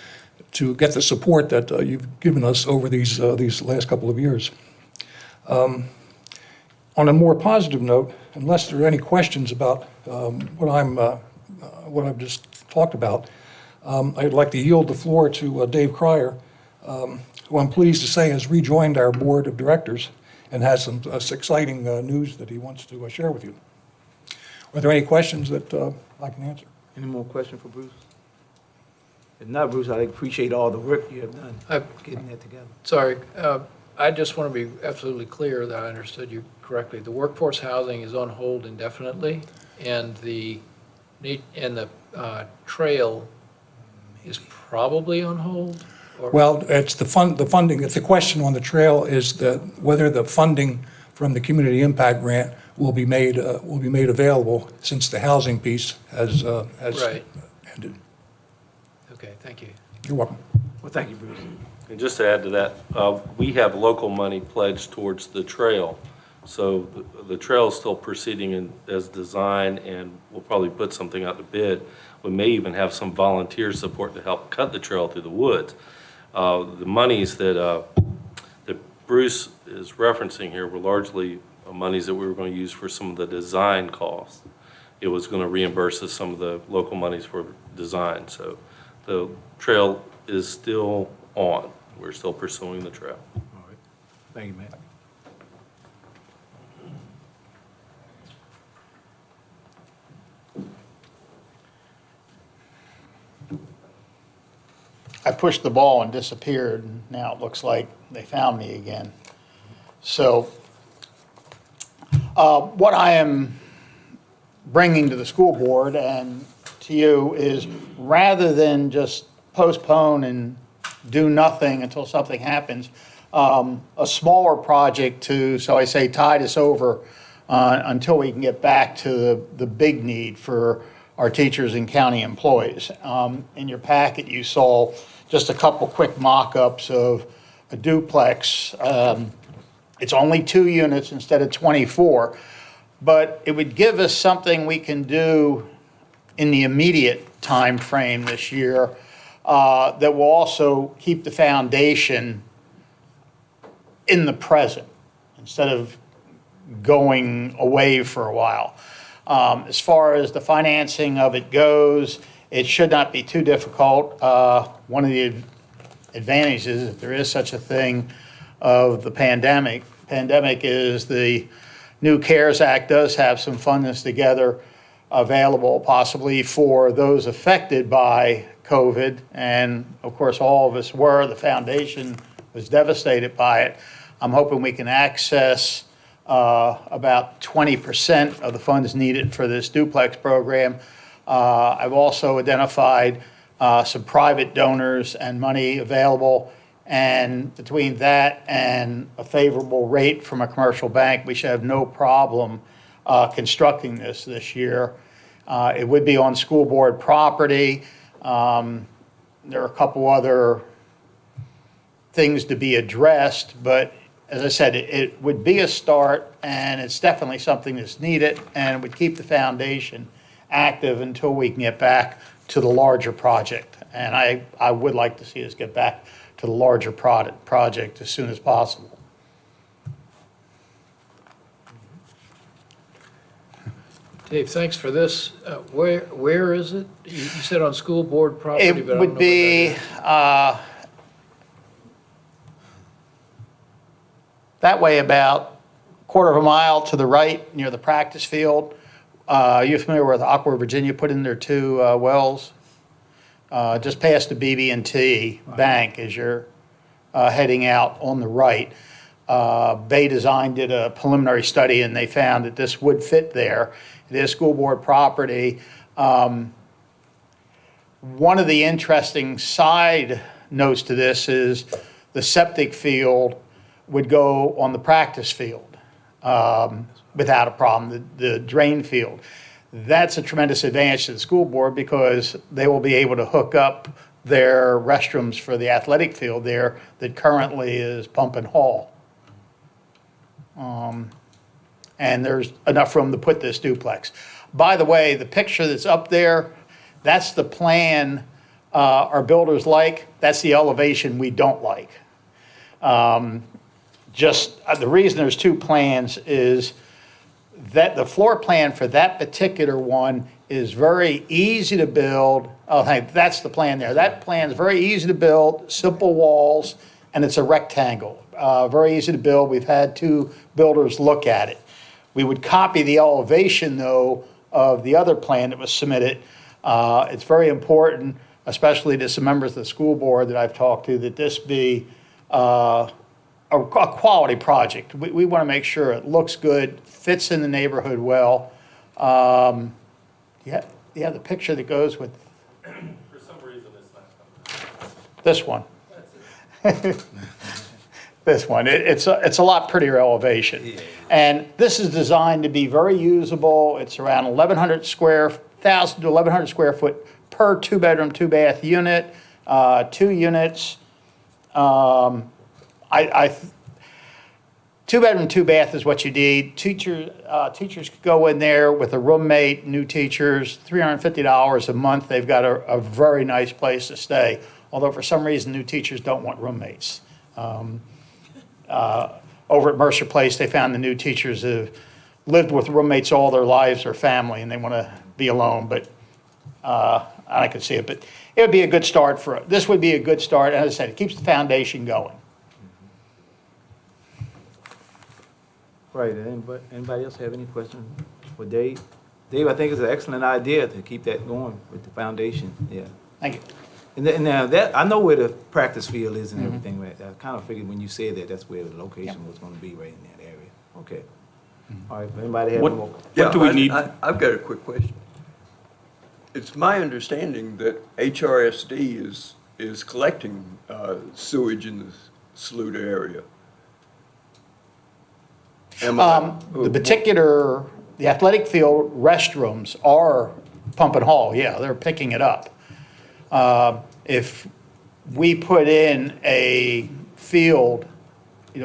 to get the support that you've given us over these last couple of years. On a more positive note, unless there are any questions about what I've just talked about, I'd like to yield the floor to Dave Cryer, who I'm pleased to say has rejoined our board of directors and has some exciting news that he wants to share with you. Are there any questions that I can answer? Any more questions for Bruce? If not, Bruce, I appreciate all the work you have done getting that together. Sorry, I just want to be absolutely clear that I understood you correctly. The workforce housing is on hold indefinitely, and the trail is probably on hold? Or- Well, it's the funding, the question on the trail is whether the funding from the community impact grant will be made available since the housing piece has Right. ended. Okay, thank you. You're welcome. Well, thank you, Bruce. And just to add to that, we have local money pledged towards the trail. So the trail is still proceeding as designed, and we'll probably put something out to bid. We may even have some volunteer support to help cut the trail through the woods. The monies that Bruce is referencing here were largely monies that we were going to use for some of the design costs. It was going to reimburse us some of the local monies for design. So the trail is still on. We're still pursuing the trail. All right. Thank you, Matt. I pushed the ball and disappeared, and now it looks like they found me again. So what I am bringing to the school board and to you is, rather than just postpone and do nothing until something happens, a smaller project to, so I say, tide us over until we can get back to the big need for our teachers and county employees. In your packet, you saw just a couple quick mock-ups of a duplex. It's only 2 units instead of 24, but it would give us something we can do in the immediate time frame this year that will also keep the foundation in the present instead of going away for a while. As far as the financing of it goes, it should not be too difficult. One of the advantages, if there is such a thing, of the pandemic is the new CARES Act does have some funds together available possibly for those affected by COVID. And of course, all of us were. The foundation was devastated by it. I'm hoping we can access about 20% of the funds needed for this duplex program. I've also identified some private donors and money available, and between that and a favorable rate from a commercial bank, we should have no problem constructing this year. It would be on school board property. There are a couple other things to be addressed, but as I said, it would be a start, and it's definitely something that's needed, and would keep the foundation active until we can get back to the larger project. And I would like to see us get back to the larger project as soon as possible. Dave, thanks for this. Where is it? You said on school board property, but I It don't know would what be that is. That way about a quarter of a mile to the right near the practice field. You're familiar with Aqua Virginia put in their 2 wells? Just past the BB&T Bank as you're heading out on the right. Bay Design did a preliminary study, and they found that this would fit there. It is school board property. One of the interesting side notes to this is the septic field would go on the practice field without a problem, the drain field. That's a tremendous advantage to the school board because they will be able to hook up their restrooms for the athletic field there that currently is pump and haul. And there's enough room to put this duplex. By the way, the picture that's up there, that's the plan our builders like. That's the elevation we don't like. The reason there's two plans is that the floor plan for that particular one is very easy to build. Oh, hey, that's the plan there. That plan is very easy to build, simple walls, and it's a rectangle. Very easy to build. We've had two builders look at it. We would copy the elevation, though, of the other plan that was submitted. It's very important, especially to some members of the school board that I've talked to, that this be a quality project. We want to make sure it looks good, fits in the neighborhood well. Yeah, the picture that goes with For some reason, it's not coming. this one. This one. It's a lot prettier elevation. Yeah. And this is designed to be very usable. It's around 1,100 to 1,100 square foot per two-bedroom, two-bath unit, 2 units. Two-bedroom, two-bath is what you need. Teachers could go in there with a roommate, new teachers, $350 a month. They've got a very nice place to stay. Although for some reason, new teachers don't want roommates. Over at Mercer Place, they found the new teachers have lived with roommates all their lives or family, and they want to be alone. But I could see it. But it would be a good start this would be a good start. As I said, it keeps the foundation going. Right, anybody else have any questions for Dave? Dave, I think it's an excellent idea to keep that going with the foundation, yeah. Thank you. And now that, I know where the practice field is and everything, right? I kind of figured when you said that, that's where the location was gonna be, right in that area. Okay. All right, if anybody have more? What do we need? I've got a quick question. It's my understanding that HRSD is collecting sewage in the Saluda area. The athletic field restrooms are pump and haul, yeah, they're picking it up. If we put in a field,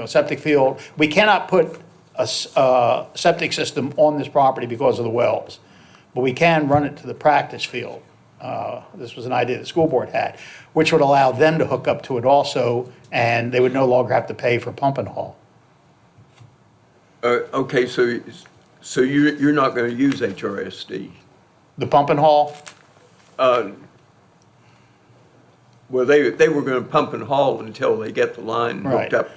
septic field, we cannot put a septic system on this property because of the wells, but we can run it to the practice field. This was an idea the school board had, which would allow them to hook up to it also, and they would no longer have to pay for pump and haul. Okay, so you're not going to use HRSD? The pump and haul? Well, they were going to pump and haul until they get the line hooked Right.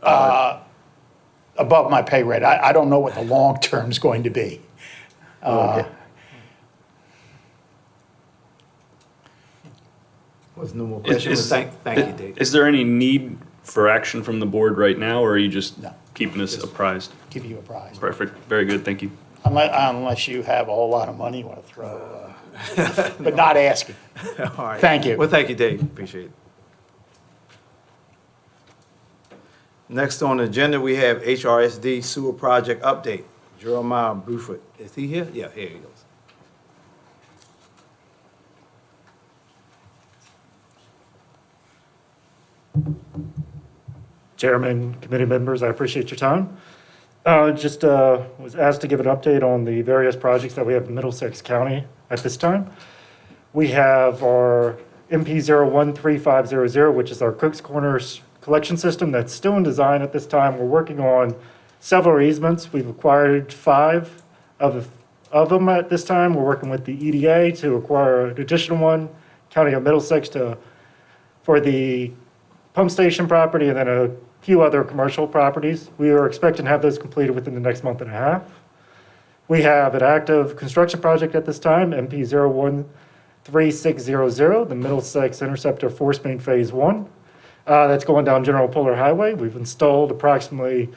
up. Above my pay rate. I don't know what the long term's going to be. Okay. There's no more questions. Thank you, Dave. Is there any need for action from the board right now, or are you just No. keeping us apprised? Keep you apprised. Perfect, very good, thank you. Unless you have a whole lot of money you want to throw, but not asking. All right. Thank you. Well, thank you, Dave, appreciate it. Next on the agenda, we have HRSD sewer project update. Jeremiah Bruford, is he here? Yeah, here he goes. Chairman, committee members, I appreciate your time. Just was asked to give an update on the various projects that we have in Middlesex County at this time. We have our MP 013500, which is our Cook's Corners collection system that's still in design at this time. We're working on several easements. We've acquired 5 of them at this time. We're working with the EDA to acquire an additional one, County of Middlesex for the pump station property, and then a few other commercial properties. We are expecting to have those completed within the next month and a half. We have an active construction project at this time, MP 013600, the Middlesex Interceptor Force Main Phase 1. that's going down General Puller Highway. We've installed approximately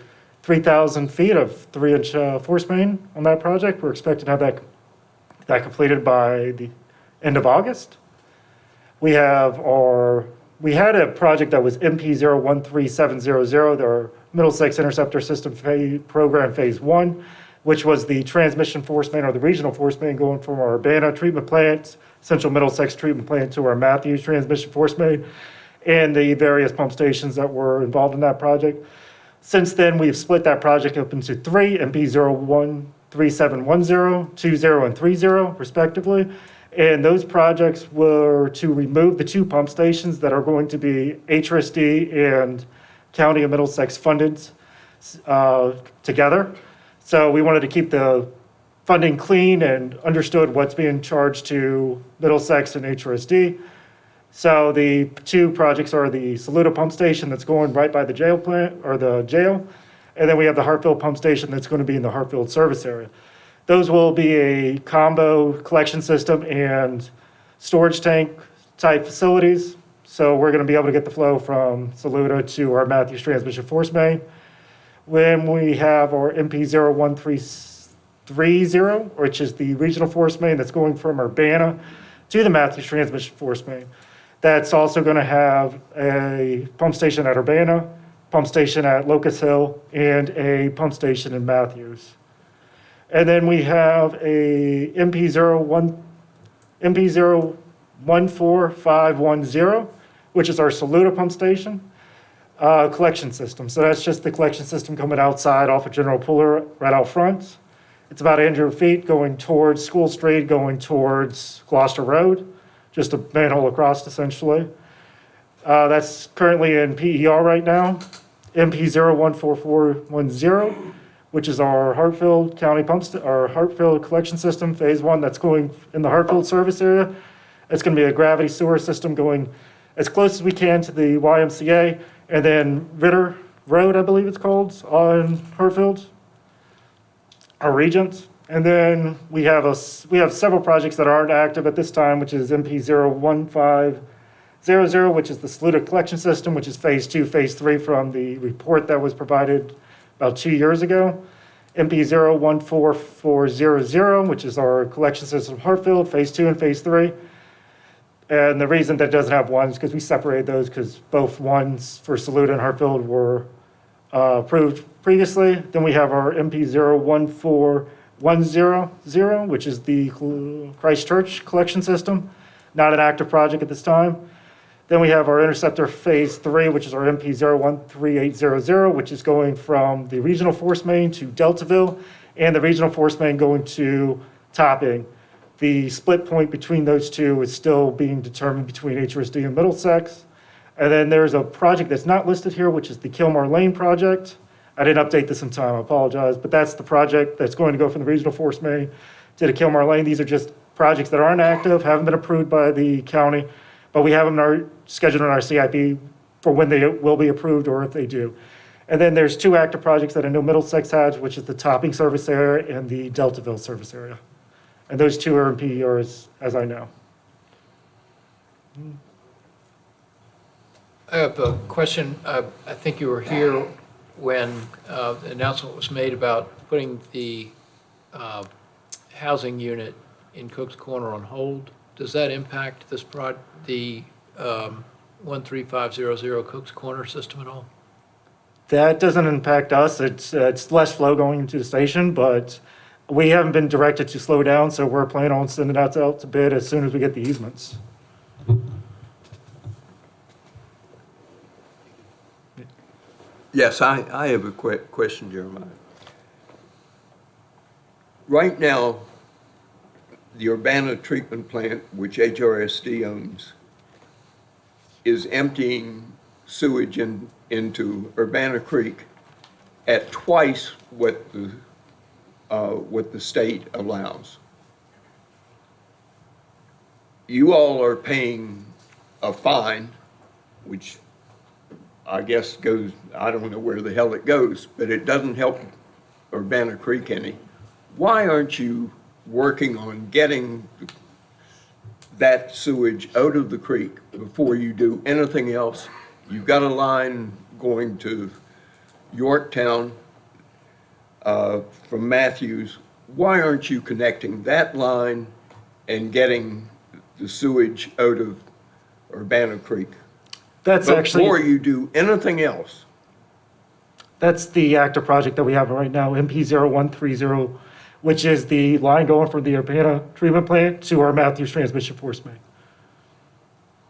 3,000 feet of 3-inch force main on that project. We're expecting to have that completed by the end of August. We had a project that was MP013700, their Middlesex Interceptor System Program Phase 1, which was the transmission force main or the regional force main going from our Urbana treatment plant, Central Middlesex treatment plant to our Matthews transmission force main, and the various pump stations that were involved in that project. Since then, we've split that project up into three, MP013710, 20, and 30, respectively. And those projects were to remove the 2 pump stations that are going to be HRSD and County of Middlesex funded together. So we wanted to keep the funding clean and understood what's being charged to Middlesex and HRSD. So the 2 projects are the Saluda pump station that's going right by the jail plant, or the jail, and then we have the Hartfield pump station that's going to be in the Hartfield service area. Those will be a combo collection system and storage tank type facilities. So we're going to be able to get the flow from Saluda to our Matthews transmission force main. When we have our MP01330, which is the regional force main that's going from Urbana to the Matthews transmission force main, that's also going to have a pump station at Urbana, pump station at Locust Hill, and a pump station in Matthews. And then we have a MP014510, which is our Saluda pump station collection system. So that's just the collection system coming outside off of General Puller right out front. It's about 800 feet going towards School Street, going towards Gloucester Road, just a manhole across essentially. That's currently in PER right now. MP014410, which is our Hartfield County our Hartfield collection system, phase 1, that's going in the Hartfield service area. It's going to be a gravity sewer system going as close as we can to the YMCA, and then Ritter Road, I believe it's called, on Hartfield, our Regent. And then we have several projects that aren't active at this time, which is MP01500, which is the Saluda collection system, which is phase 2, phase 3 from the report that was provided about 2 years ago. MP014400, which is our collection system Hartfield, phase 2 and phase 3. And the reason that doesn't have one is because we separated those because both ones for Saluda and Hartfield were approved previously. Then we have our MP01410, which is the Christchurch collection system, not an active project at this time. Then we have our Interceptor Phase 3, which is our MP013800, which is going from the regional force main to Deltaville, and the regional force main going to Topping. The split point between those two is still being determined between HRSD and Middlesex. And then there's a project that's not listed here, which is the Kilmar Lane project. I didn't update this in time, I apologize, but that's the project that's going to go from the regional force main to the Kilmar Lane. These are just projects that aren't active, haven't been approved by the county, but we have them scheduled in our CIP for when they will be approved or if they do. And then there's 2 active projects that I know Middlesex has, which is the Topping service area and the Deltaville service area. And those 2 are in PERs, as I know. I have a question. I think you were here when the announcement was made about putting the housing unit in Cook's Corner on hold. Does that impact the 13500 Cook's Corner system at all? That doesn't impact us. It's less flow going into the station, but we haven't been directed to slow down, so we're planning on sending that out to bid as soon as we get the easements. Yes, I have a question, Jeremiah. Right now, the Urbana treatment plant, which HRSD owns, is emptying sewage into Urbana Creek at twice what the state allows. You all are paying a fine, which I guess goes, I don't know where the hell it goes, but it doesn't help Urbana Creek any. Why aren't you working on getting that sewage out of the creek before you do anything else you've got a line going to Yorktown from Matthews. Why aren't you connecting that line and getting the sewage out of Urbana Creek? That's actually. Before you do anything else. That's the active project that we have right now, MP0130, which is the line going from the Urbana treatment plant to our Matthews transmission force main.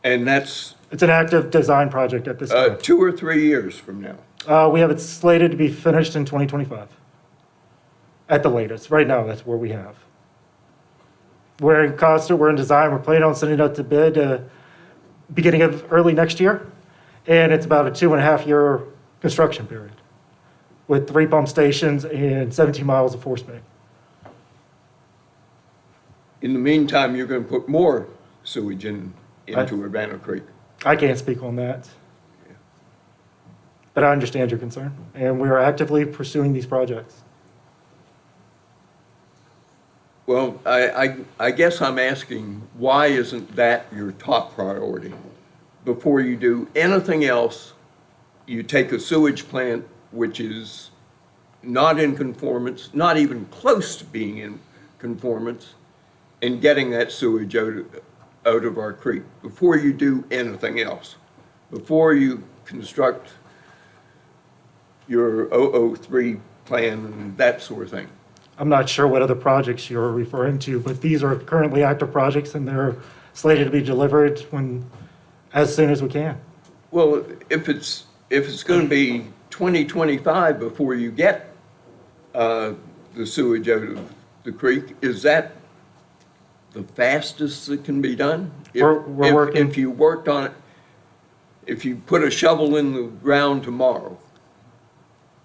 And that's It's an active design project at this time. 2 or 3 years from now. We have it slated to be finished in 2025, at the latest. Right now, that's where we have. We're in constant, we're in design, we're planning on sending it out to bid beginning of early next year, and it's about a 2.5-year construction period with 3 pump stations and 17 miles of force main. In the meantime, you're going to put more sewage into Urbana Creek. I can't speak on that. But I understand your concern, and we are actively pursuing these projects. Well, I guess I'm asking, why isn't that your top priority? Before you do anything else, you take a sewage plant which is not in conformance, not even close to being in conformance, and getting that sewage out of our creek, before you do anything else, before you construct your 003 plan and that sort of thing. I'm not sure what other projects you're referring to, but these are currently active projects, and they're slated to be delivered as soon as we can. Well, if it's going to be 2025 before you get the sewage out of the creek, is that the fastest it can be done? We're working. If you worked on it, if you put a shovel in the ground tomorrow.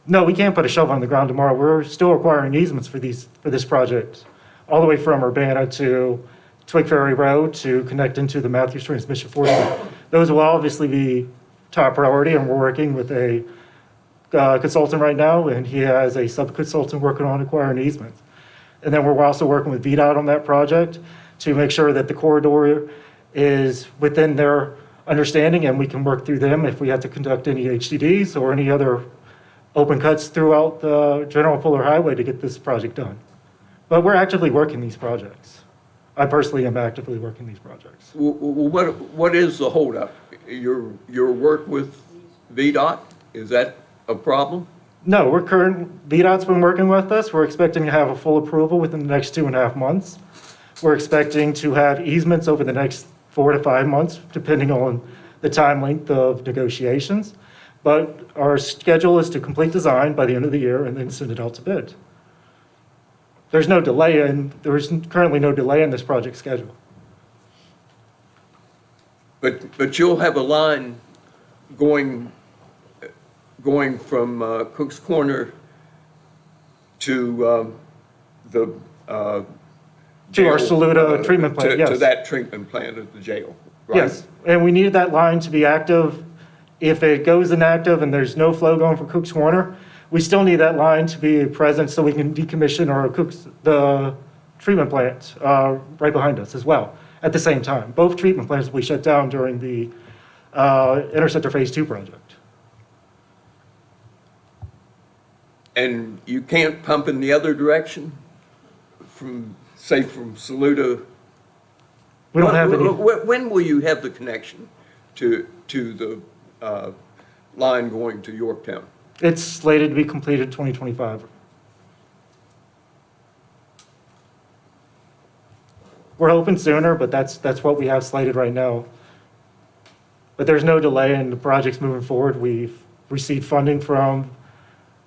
No, we can't put a shovel on the ground tomorrow. We're still requiring easements for this project, all the way from Urbana to Twig Ferry Road to connect into the Matthews transmission force main. Those will obviously be top priority, and we're working with a consultant right now, and he has a sub-consultant working on acquiring easements. And then we're also working with VDOT on that project to make sure that the corridor is within their understanding, and we can work through them if we have to conduct any HDDs or any other open cuts throughout the General Fuller Highway to get this project done. But we're actively working these projects. I personally am actively working these projects. What is the holdup? Your work with VDOT, is that a problem? No, VDOT's been working with us. We're expecting to have a full approval within the next 2.5 months. We're expecting to have easements over the next 4 to 5 months, depending on the time length of negotiations. But our schedule is to complete design by the end of the year and then send it out to bid. There's currently no delay in this project schedule. But you'll have a line going from Cook's Corner to the To our Saluda treatment plant, yes. To that treatment plant at the jail, right? Yes, and we need that line to be active. If it goes inactive and there's no flow going from Cook's Corner, we still need that line to be present so we can decommission the treatment plant right behind us as well at the same time. Both treatment plants will be shut down during the Interceptor Phase 2 project. And you can't pump in the other direction from Saluda? We don't have any. When will you have the connection to the line going to Yorktown? It's slated to be completed 2025. We're hoping sooner, but that's what we have slated right now. But there's no delay in the projects moving forward. We've received funding from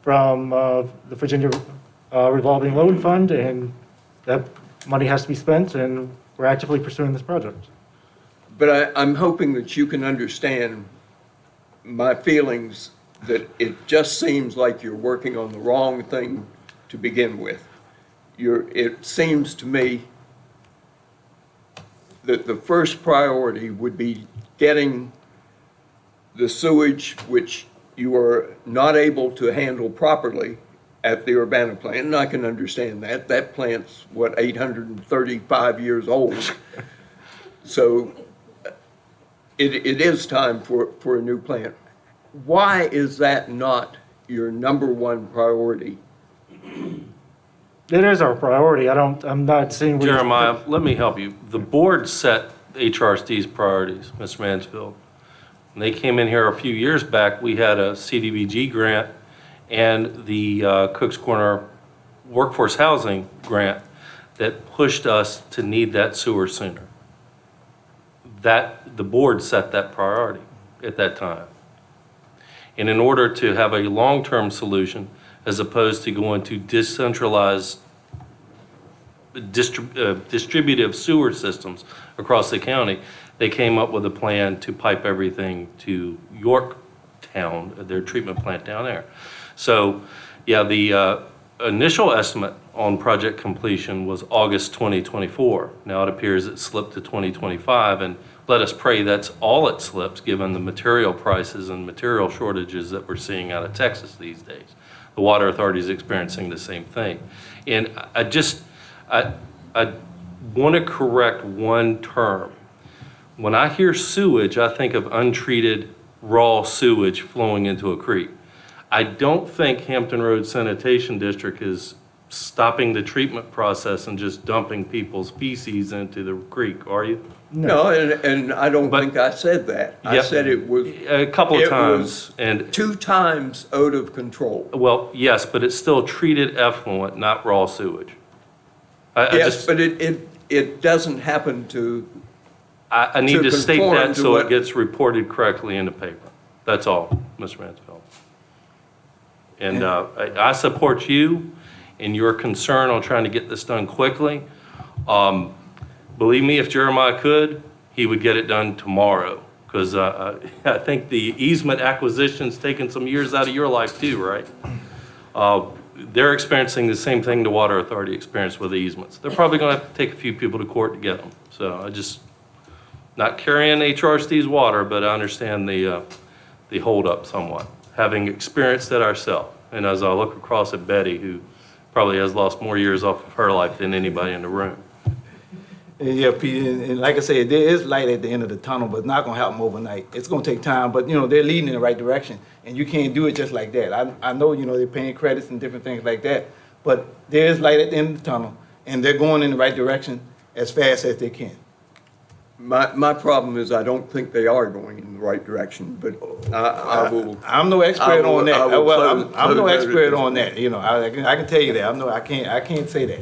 the Virginia Revolving Loan Fund, and that money has to be spent, and we're actively pursuing this project. But I'm hoping that you can understand my feelings that it just seems like you're working on the wrong thing to begin with. It seems to me that the first priority would be getting the sewage, which you are not able to handle properly at the Urbana plant, and I can understand that. That plant's, 835 years old. So it is time for a new plant. Why is that not your number one priority? It is our priority. I'm not seeing. Jeremiah, let me help you. The board set HRSD's priorities, Mr. Mansfield. When they came in here a few years back, we had a CDBG grant and the Cook's Corner Workforce Housing Grant that pushed us to need that sewer sooner. The board set that priority at that time. And in order to have a long-term solution, as opposed to going to decentralized distributive sewer systems across the county, they came up with a plan to pipe everything to Yorktown, their treatment plant down there. So, yeah, the initial estimate on project completion was August 2024. Now it appears it slipped to 2025, and let us pray that's all it slips, given the material prices and material shortages that we're seeing out of Texas these days. The Water Authority is experiencing the same thing. And I want to correct one term. When I hear sewage, I think of untreated raw sewage flowing into a creek. I don't think Hampton Road Sanitation District is stopping the treatment process and just dumping people's feces into the creek, are you? No, and I don't think I said that. I Yep. said it was. A couple of it times, was and 2 times out of control. well, yes, but it's still treated effluent, not raw sewage. Yes, but it doesn't happen to. I need to state conform that to so what- it gets reported correctly in the paper. That's all, Mr. Mansfield. And I support you in your concern on trying to get this done quickly. Believe me, if Jeremiah could, he would get it done tomorrow. Because I think the easement acquisition's taken some years out of your life too, right? They're experiencing the same thing the Water Authority experienced with the easements. They're probably going to have to take a few people to court to get them. So I just, not carrying HRSD's water, but I understand the holdup somewhat, having experienced it ourselves. And as I look across at Betty, who probably has lost more years off of her life than anybody in the room. Yeah, Pete, and like I said, there is light at the end of the tunnel, but it's not gonna happen overnight. It's gonna take time, but they're leading in the right direction, and you can't do it just like that. I know, they're paying credits and different things like that, but there is light at the end of the tunnel, and they're going in the right direction as fast as they can. My problem is I don't think they are going in the right direction, but I will. I'm no expert on that. I will Well, I'm no close expert it. on that, I can tell you that. I can't say that,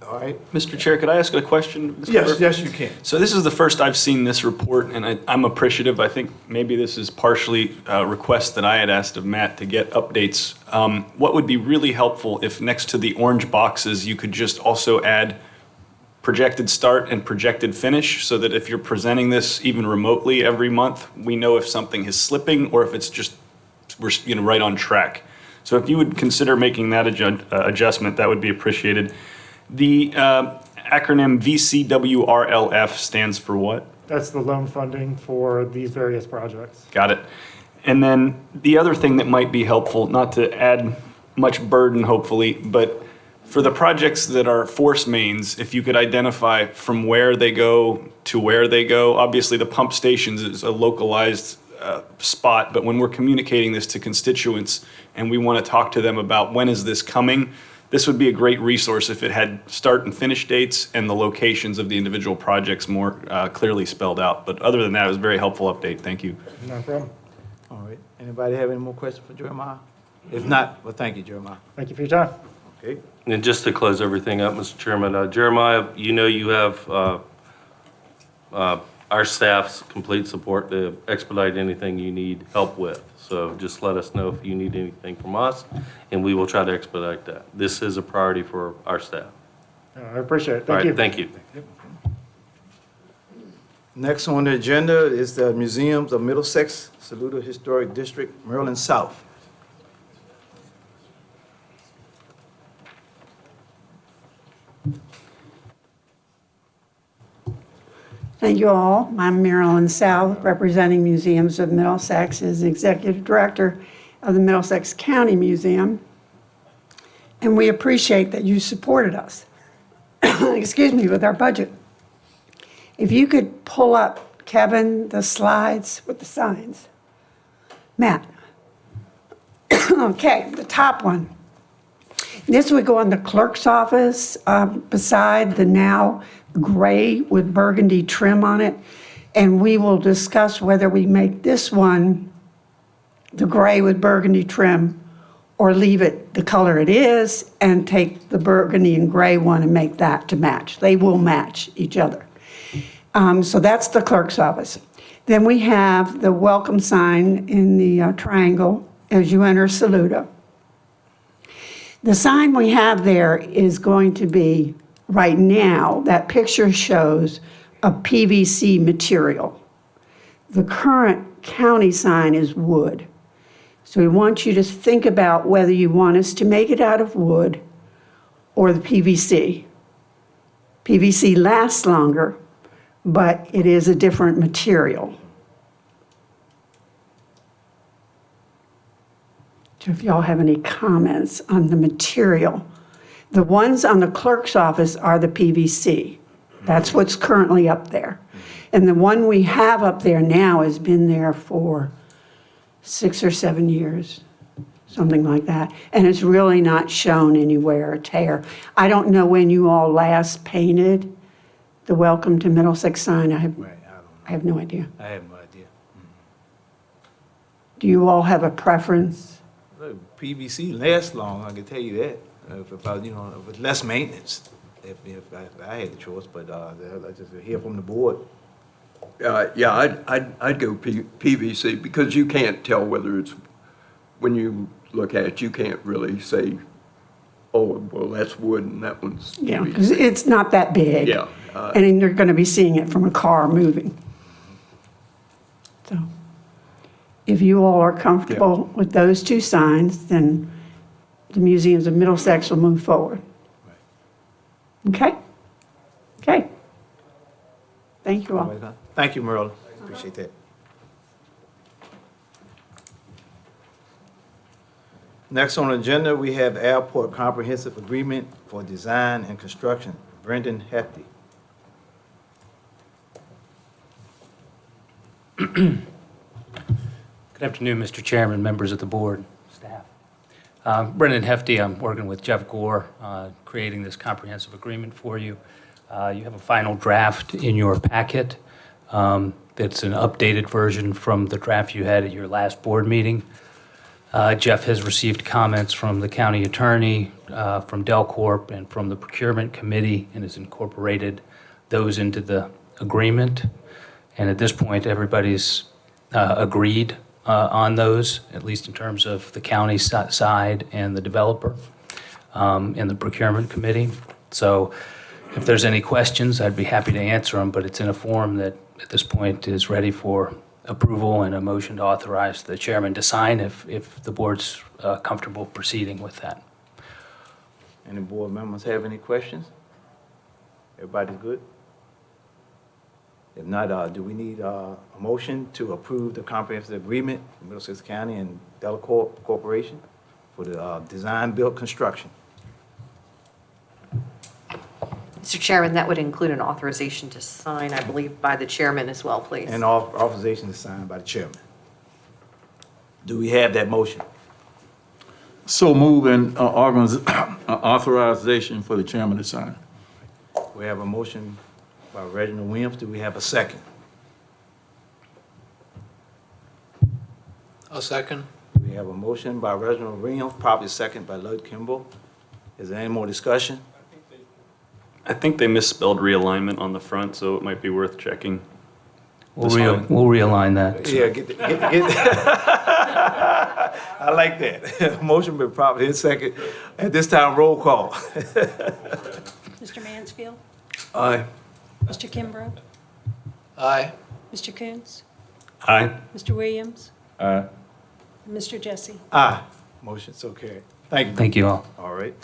all right? Mr. Chair, could I ask a question? Mr. Yes, Murphy? yes, you can. So this is the first I've seen this report, and I'm appreciative. I think maybe this is partially a request that I had asked of Matt to get updates. What would be really helpful if next to the orange boxes, you could just also add projected start and projected finish, so that if you're presenting this even remotely every month, we know if something is slipping or if it's just, we're right on track. So if you would consider making that adjustment, that would be appreciated. The acronym VCWRLF stands for what? That's the loan funding for these various projects. Got it. And then the other thing that might be helpful, not to add much burden hopefully, but for the projects that are force mains, if you could identify from where they go to where they go. Obviously the pump stations is a localized spot, but when we're communicating this to constituents and we want to talk to them about when is this coming, this would be a great resource if it had start and finish dates and the locations of the individual projects more clearly spelled out. But other than that, it was a very helpful update. Thank you. No problem. All right, anybody have any more questions for Jeremiah? If not, well, thank you, Jeremiah. Thank you for your time. Okay. And just to close everything up, Mr. Chairman, Jeremiah, you have our staff's complete support to expedite anything you need help with. So just let us know if you need anything from us, and we will try to expedite that. This is a priority for our staff. I appreciate it. All Thank you. right, thank you. Next on the agenda is the Museums of Middlesex, Saluda Historic District, Maryland South. Thank you all. I'm Marilyn South, representing Museums of Middlesex as Executive Director of the Middlesex County Museum. And we appreciate that you supported us, excuse me, with our budget. If you could pull up Kevin, the slides with the signs. Matt. Okay, the top one. This would go on the clerk's office beside the now gray with burgundy trim on it. And we will discuss whether we make this one the gray with burgundy trim or leave it the color it is and take the burgundy and gray one and make that to match. They will match each other. So that's the clerk's office. Then we have the welcome sign in the triangle as you enter Saluda. The sign we have there is going to be, right now, that picture shows a PVC material. The current county sign is wood. So we want you to think about whether you want us to make it out of wood or the PVC. PVC lasts longer, but it is a different material. So if y'all have any comments on the material. The ones on the clerk's office are the PVC. That's what's currently up there. And the one we have up there now has been there for 6 or 7 years, something like that. And it's really not shown anywhere a tear. I don't know when you all last painted the Welcome to Middlesex sign. I have no idea. I have no idea. Do you all have a preference? Look, PVC lasts long, I can tell you that. With less maintenance, if I had the choice, but I just hear from the board. Yeah, I'd go PVC because you can't tell whether it's, when you look at it, you can't really say, oh, well, that's wood and that one's Yeah, PVC. because it's not that big. Yeah. And then you're going to be seeing it from a car moving. So if you all are comfortable with those two signs, then the Museums of Middlesex will move forward. Okay? Okay. Thank you all. Thank you, Merle. Appreciate that. Next on the agenda, we have Airport Comprehensive Agreement for Design and Construction. Brendan Hefty. Good afternoon, Mr. Chairman, members of the board, staff. Brendan Hefty, I'm working with Jeff Gore, creating this comprehensive agreement for you. You have a final draft in your packet. It's an updated version from the draft you had at your last board meeting. Jeff has received comments from the county attorney, from Delcorp, and from the procurement committee, and has incorporated those into the agreement. And at this point, everybody's agreed on those, at least in terms of the county side and the developer and the procurement committee. So if there's any questions, I'd be happy to answer them, but it's in a form that at this point is ready for approval and a motion to authorize the chairman to sign if the board's comfortable proceeding with that. Any board members have any questions? Everybody's good? If not, do we need a motion to approve the comprehensive agreement for Middlesex County and Delcorp Corporation for the design-build construction? Mr. Chairman, that would include an authorization to sign, I believe, by the chairman as well, please. And authorization is signed by the chairman. Do we have that motion? So move and authorization for the chairman to sign. We have a motion by Reginald Williams. Do we have a second? I'll second. We have a motion by Reginald Williams, probably second by Lloyd Kimball. Is there any more discussion? I think they misspelled realignment on the front, so it might be worth checking. We'll realign that. Yeah, get. I like that. Motion been properly second. At this time, roll call. Mr. Mansfield? Aye. Mr. Kimbrough? Aye. Mr. Coons? Aye. Mr. Williams? Aye. And Mr. Jesse? Aye. Motion so carried. Thank you. Thank you all. All right.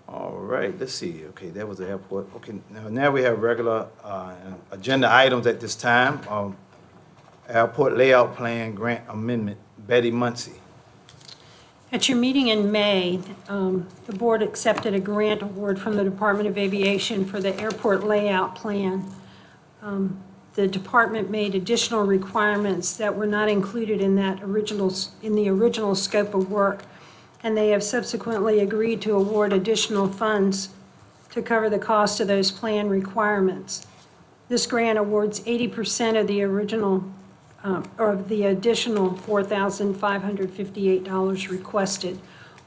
All right, let's see. Okay, that was the airport. Okay, now we have regular agenda items at this time. Airport layout plan grant amendment, Betty Muncy. At your meeting in May, the board accepted a grant award from the Department of Aviation for the airport layout plan. The department made additional requirements that were not included in the original scope of work, and they have subsequently agreed to award additional funds to cover the cost of those plan requirements. This grant awards 80% of the original, or the additional $4,558 requested,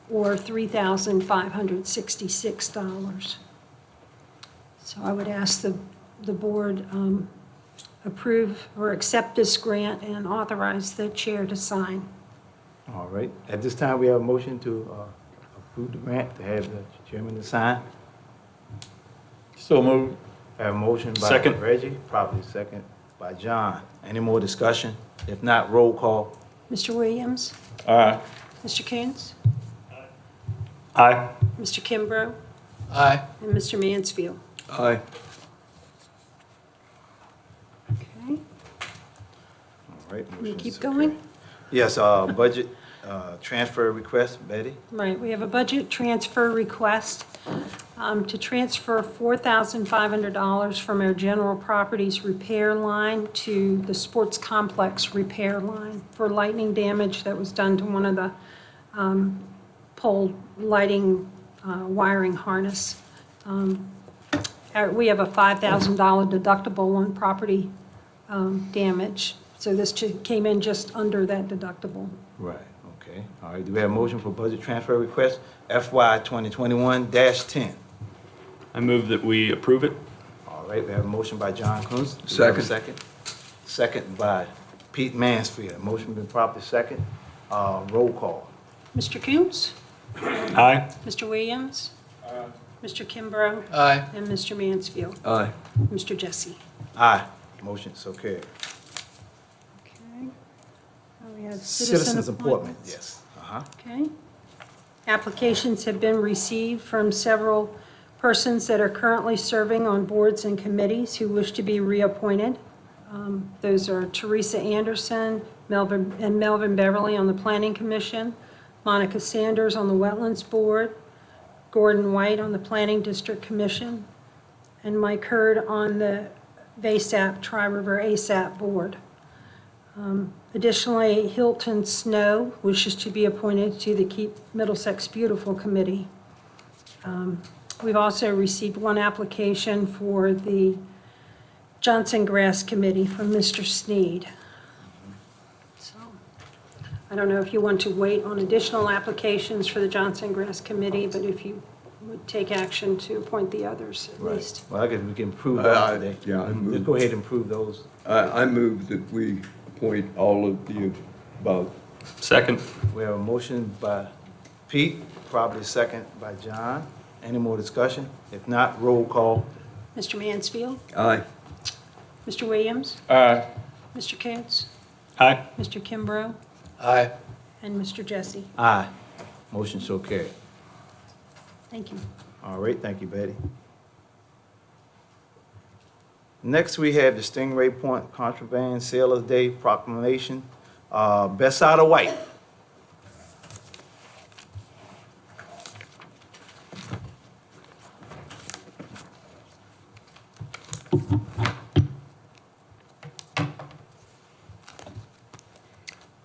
or $3,566. So I would ask the board approve or accept this grant and authorize the chair to sign. All right. At this time, we have a motion to approve the grant, to have the chairman to sign. So moved. Have a motion by Second. Reggie, probably second by John. Any more discussion? If not, roll call. Mr. Williams? Aye. Mr. Coons? Aye. Mr. Kimbrough? Aye. And Mr. Mansfield? Aye. Okay, All right. we motion's keep okay. going? Yes, budget transfer request, Betty? Right, we have a budget transfer request to transfer $4,500 from our general properties repair line to the sports complex repair line for lightning damage that was done to one of the pole lighting wiring harness. We have a $5,000 deductible on property damage, so this came in just under that deductible. Right, okay. All right, do we have a motion for budget transfer request FY 2021-10? I move that we approve it. All right, we have a motion by John Coons. Do we have a Second. Second by Pete Mansfield. Motion been properly second. Roll call. Mr. Coons? Aye. Mr. Williams? Mr. Kimbrough? Aye. And Mr. Mansfield? Aye. Mr. Jesse? Aye. Motion so carried. Okay. We have Citizens appointment, yes. Okay. Applications have been received from several persons that are currently serving on boards and committees who wish to be reappointed. Those are Teresa Anderson, Melvin Beverly on the Planning Commission, Monica Sanders on the Wetlands Board, Gordon White on the Planning District Commission, and Mike Hurd on the VASAP, Tri-River ASAP Board. Additionally, Hilton Snow wishes to be appointed to the Keep Middlesex Beautiful Committee. We've also received one application for the Johnson Grass Committee from Mr. Sneed. So, I don't know if you want to wait on additional applications for the Johnson Grass Committee, but if you would take action to appoint the others at least. Well, I guess we can approve those today. Yeah, I Let's go ahead and approve those. I move that we appoint all of the above. Second. We have a motion by Pete, probably second by John. Any more discussion? If not, roll call. Mr. Mansfield? Aye. Mr. Williams? Aye. Mr. Coons? Aye. Mr. Kimbrough? Aye. And Mr. Jesse? Aye. Motion so carried. Thank you. All right, thank you, Betty. Next, we have the Stingray Point Contraband Sailors Day Proclamation. Best side of white.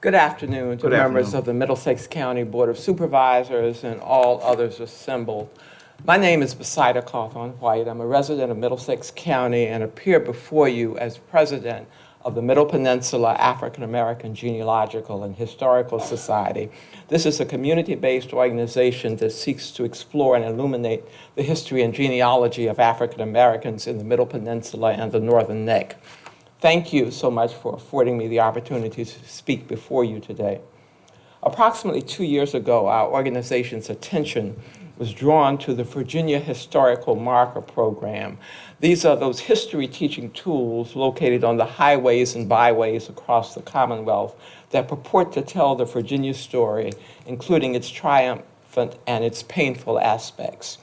Good afternoon to Good members afternoon. of the Middlesex County Board of Supervisors and all others assembled. My name is Besida Cawthorn White. I'm a resident of Middlesex County and appear before you as president of the Middle Peninsula African American Genealogical and Historical Society. This is a community-based organization that seeks to explore and illuminate the history and genealogy of African Americans in the Middle Peninsula and the Northern Neck. Thank you so much for affording me the opportunity to speak before you today. Approximately 2 years ago, our organization's attention was drawn to the Virginia Historical Marker Program. These are those history teaching tools located on the highways and byways across the Commonwealth that purport to tell the Virginia story, including its triumphant and its painful aspects.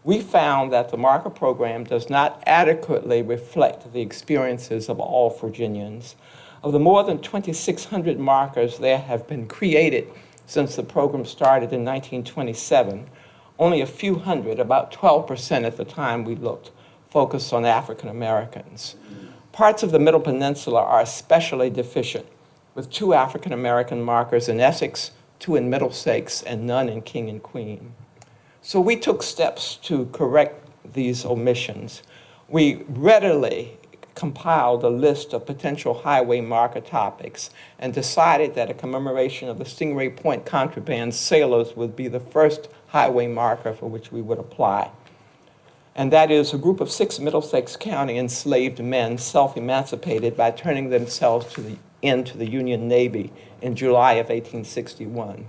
We found that the marker program does not adequately reflect the experiences of all Virginians. Of the more than 2,600 markers that have been created since the program started in 1927. Only a few hundred, about 12% at the time we looked, focused on African Americans. Parts of the Middle Peninsula are especially deficient, with 2 African American markers in Essex, 2 in Middlesex, and none in King and Queen. So we took steps to correct these omissions. We readily compiled a list of potential highway marker topics and decided that a commemoration of the Stingray Point contraband sailors would be the first highway marker for which we would apply. And that is a group of 6 Middlesex County enslaved men self-emancipated by turning themselves into the Union Navy in July of 1861.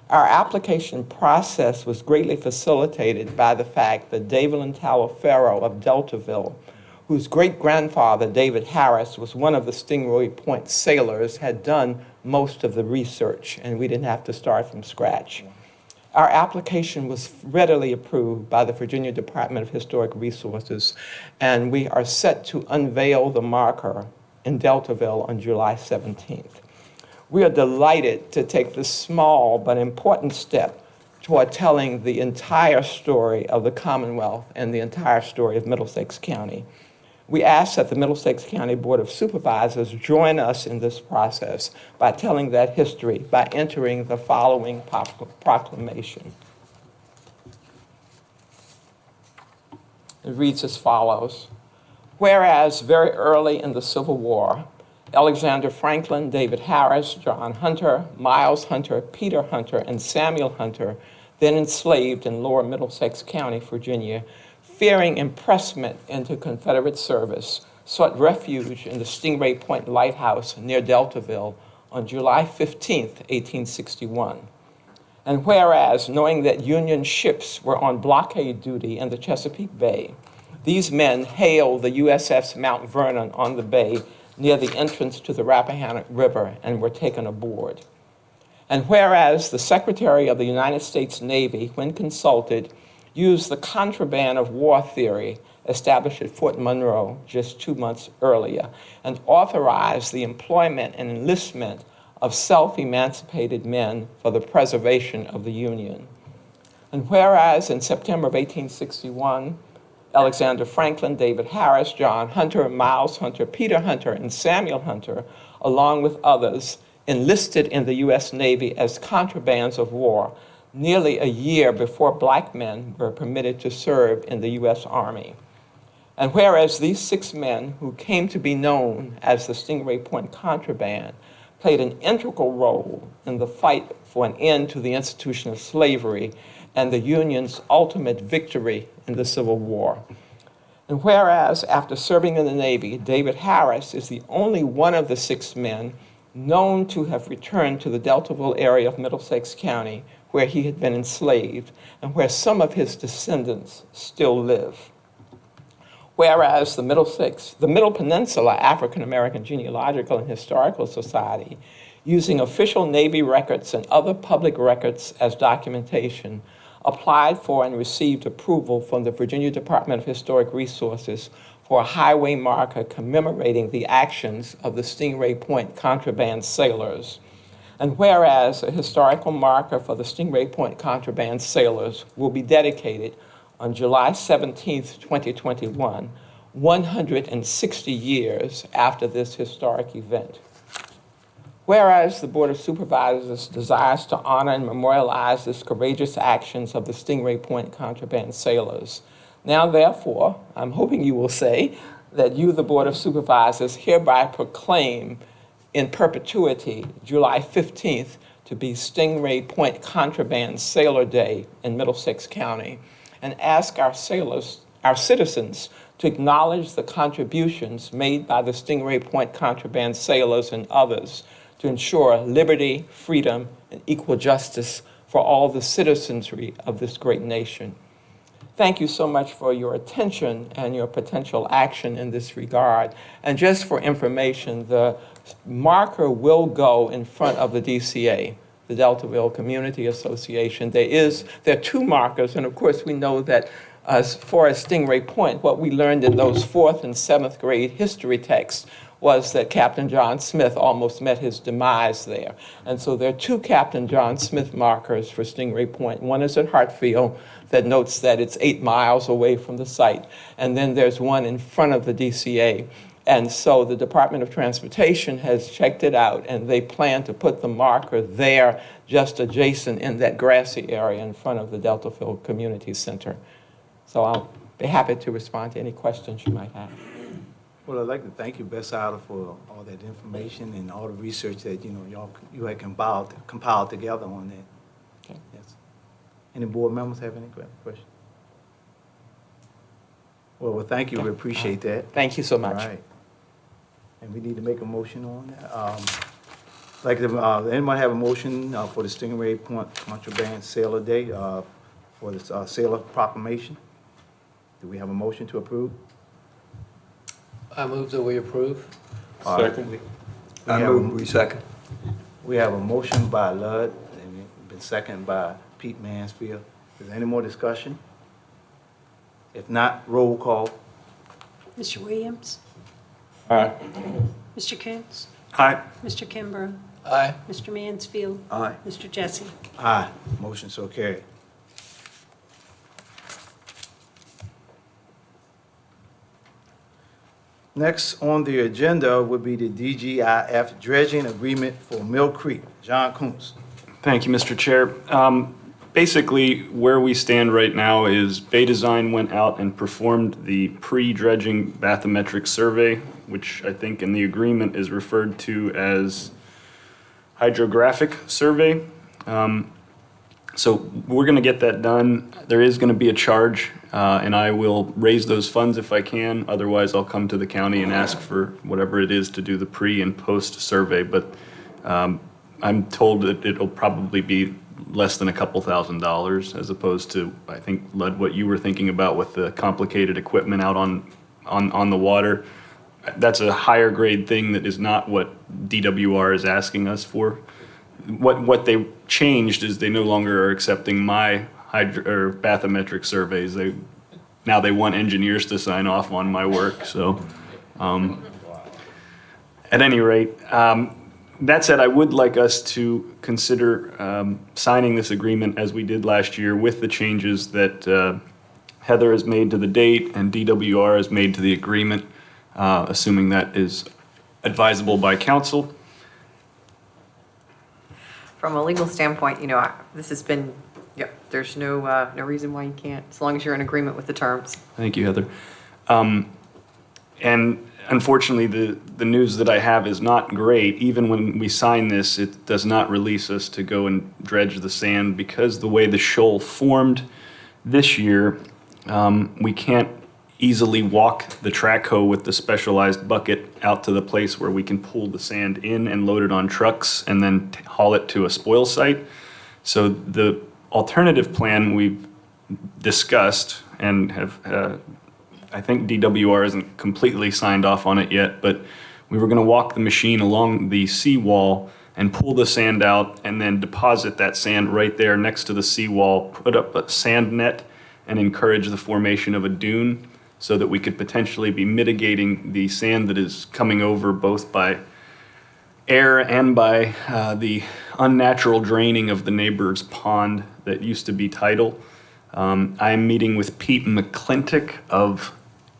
Our application process was greatly facilitated by the fact that David Taliaferro of Deltaville, whose great-grandfather, David Harris, was one of the Stingray Point sailors, had done most of the research, and we didn't have to start from scratch. Our application was readily approved by the Virginia Department of Historic Resources, and we are set to unveil the marker in Deltaville on July 17th. We are delighted to take this small but important step toward telling the entire story of the Commonwealth and the entire story of Middlesex County. We ask that the Middlesex County Board of Supervisors join us in this process by telling that history by entering the following proclamation. It reads as follows. Whereas very early in the Civil War, Alexander Franklin, David Harris, John Hunter, Miles Hunter, Peter Hunter, and Samuel Hunter, then enslaved in lower Middlesex County, Virginia, fearing impressment into Confederate service, sought refuge in the Stingray Point Lighthouse near Deltaville on July 15, 1861. And whereas, knowing that Union ships were on blockade duty in the Chesapeake Bay, these men hailed the USS Mount Vernon on the bay near the entrance to the Rappahannock River and were taken aboard. And whereas the Secretary of the United States Navy, when consulted, used the contraband of war theory established at Fort Monroe just 2 months earlier and authorized the employment and enlistment of self-emancipated men for the preservation of the Union. And whereas in September of 1861, Alexander Franklin, David Harris, John Hunter, Miles Hunter, Peter Hunter, and Samuel Hunter, along with others, enlisted in the U.S. Navy as contrabands of war, nearly a year before black men were permitted to serve in the U.S. Army. And whereas these 6 men, who came to be known as the Stingray Point Contraband, played an integral role in the fight for an end to the institution of slavery and the Union's ultimate victory in the Civil War. And whereas, after serving in the Navy, David Harris is the only one of the 6 men known to have returned to the Deltaville area of Middlesex County, where he had been enslaved, and where some of his descendants still live. Whereas the Middle Peninsula African American Genealogical and Historical Society, using official Navy records and other public records as documentation, applied for and received approval from the Virginia Department of Historic Resources for a highway marker commemorating the actions of the Stingray Point contraband sailors. And whereas a historical marker for the Stingray Point contraband sailors will be dedicated on July 17, 2021, 160 years after this historic event. Whereas the Board of Supervisors desires to honor and memorialize the courageous actions of the Stingray Point contraband sailors, now therefore, I'm hoping you will say that you, the Board of Supervisors, hereby proclaim in perpetuity July 15th to be Stingray Point Contraband Sailor Day in Middlesex County, and ask our citizens to acknowledge the contributions made by the Stingray Point Contraband sailors and others to ensure liberty, freedom, and equal justice for all the citizenry of this great nation. Thank you so much for your attention and your potential action in this regard. And just for information, the marker will go in front of the DCA, the Deltaville Community Association. There are 2 markers, and of course we know that as far as Stingray Point, what we learned in those 4th and 7th grade history texts was that Captain John Smith almost met his demise there. And so there are two Captain John Smith markers for Stingray Point. One is at Hartfield that notes that it's 8 miles away from the site. And then there's one in front of the DCA. And so the Department of Transportation has checked it out, and they plan to put the marker there just adjacent in that grassy area in front of the Deltafield Community Center. So I'll be happy to respond to any questions you might have. Well, I'd like to thank you, Bess Ida, for all that information and all the research that, you had compiled together on that. Okay. Yes. Any board members have any questions? Well, thank you. We appreciate that. Thank you so much. All right. And we need to make a motion on that. Like, anyone have a motion for the Stingray Point Contraband Sailor Day, for the Sailor Proclamation? Do we have a motion to approve? I move that we approve. All right. Second. We I have a- move we second. We have a motion by Ludd and it's been seconded by Pete Mansfield. Is there any more discussion? If not, roll call. Mr. Williams? Aye. Mr. Coons? Aye. Mr. Kimbrough? Aye. Mr. Mansfield? Aye. Mr. Jesse? Aye. Motion so carried. Next on the agenda would be the DGIF dredging agreement for Mill Creek. John Coons. Thank you, Mr. Chair. Basically, where we stand right now is Bay Design went out and performed the pre-dredging bathymetric survey, which I think in the agreement is referred to as hydrographic survey. So we're going to get that done. There is going to be a charge, and I will raise those funds if I can. Otherwise, I'll come to the county and ask for whatever it is to do the pre and post survey. But I'm told that it'll probably be less than a couple $1,000s, as opposed to, I think, Lud, what you were thinking about with the complicated equipment out on the water. That's a higher grade thing that is not what DWR is asking us for. What they changed is they no longer are accepting my bathymetric surveys. Now they want engineers to sign off on my work. So, at any rate, that said, I would like us to consider signing this agreement as we did last year with the changes that Heather has made to the date and DWR has made to the agreement, assuming that is advisable by council. From a legal standpoint, this has been, there's no reason why you can't, as long as you're in agreement with the terms. Thank you, Heather. And unfortunately, the news that I have is not great. Even when we sign this, it does not release us to go and dredge the sand because the way the shoal formed this year, we can't easily walk the track hoe with the specialized bucket out to the place where we can pull the sand in and load it on trucks and then haul it to a spoil site. So the alternative plan we've discussed and have, I think DWR isn't completely signed off on it yet, but we were gonna walk the machine along the seawall and pull the sand out and then deposit that sand right there next to the seawall, put up a sand net and encourage the formation of a dune so that we could potentially be mitigating the sand that is coming over both by air and by the unnatural draining of the neighbor's pond that used to be tidal. I'm meeting with Pete McClintock of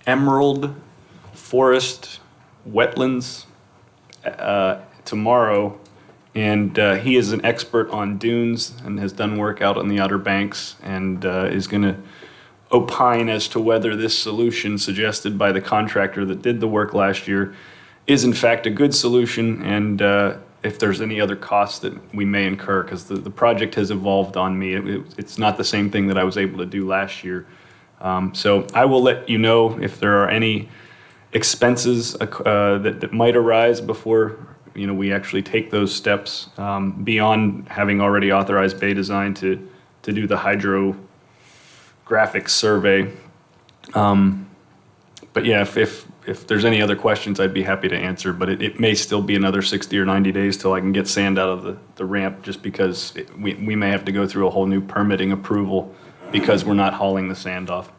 Emerald Forest Wetlands tomorrow, and he is an expert on dunes and has done work out on the Outer Banks and is going to opine as to whether this solution suggested by the contractor that did the work last year is in fact a good solution, and if there's any other costs that we may incur, because the project has evolved on me. It's not the same thing that I was able to do last year. So I will let you know if there are any expenses that might arise before we actually take those steps, beyond having already authorized Bay Design to do the hydrographic survey. But yeah, if there's any other questions, I'd be happy to answer, but it may still be another 60 or 90 days till I can get sand out of the ramp, just because we may have to go through a whole new permitting approval because we're not hauling the sand off.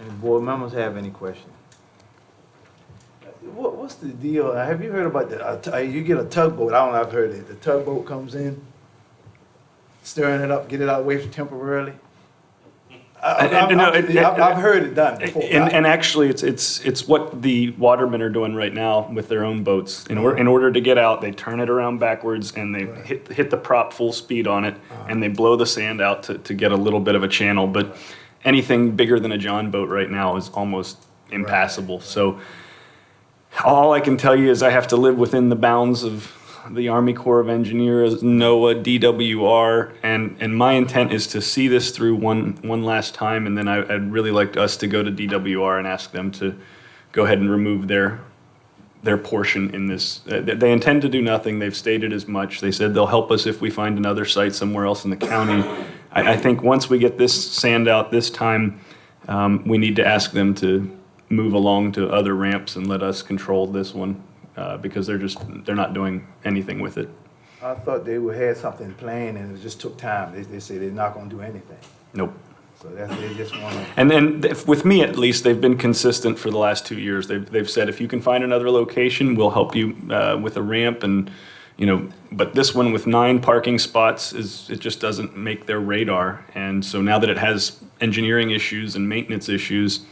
Any board members have any questions? What's the deal? Have you heard about you get a tugboat, I don't know if I've heard it. The tugboat comes in, stirring it up, get it out of the way temporarily? I've heard it done before. And actually, it's what the watermen are doing right now with their own boats. In order to get out, they turn it around backwards and they hit the prop full speed on it, and they blow the sand out to get a little bit of a channel. But anything bigger than a John boat right now is almost impassable. So all I can tell you is I have to live within the bounds of the Army Corps of Engineers, NOAA, DWR, and my intent is to see this through one last time, and then I'd really like us to go to DWR and ask them to go ahead and remove their portion in this. They intend to do nothing. They've stated as much. They said they'll help us if we find another site somewhere else in the county. I think once we get this sand out this time, we need to ask them to move along to other ramps and let us control this one, because they're not doing anything with it. I thought they had something planned and it just took time. They say they're not gonna do anything. Nope. So they just wanna. And then with me at least, they've been consistent for the last 2 years. They've said, if you can find another location, we'll help you with a ramp, and but this one with 9 parking spots it just doesn't make their radar. And so now that it has engineering issues and maintenance issues,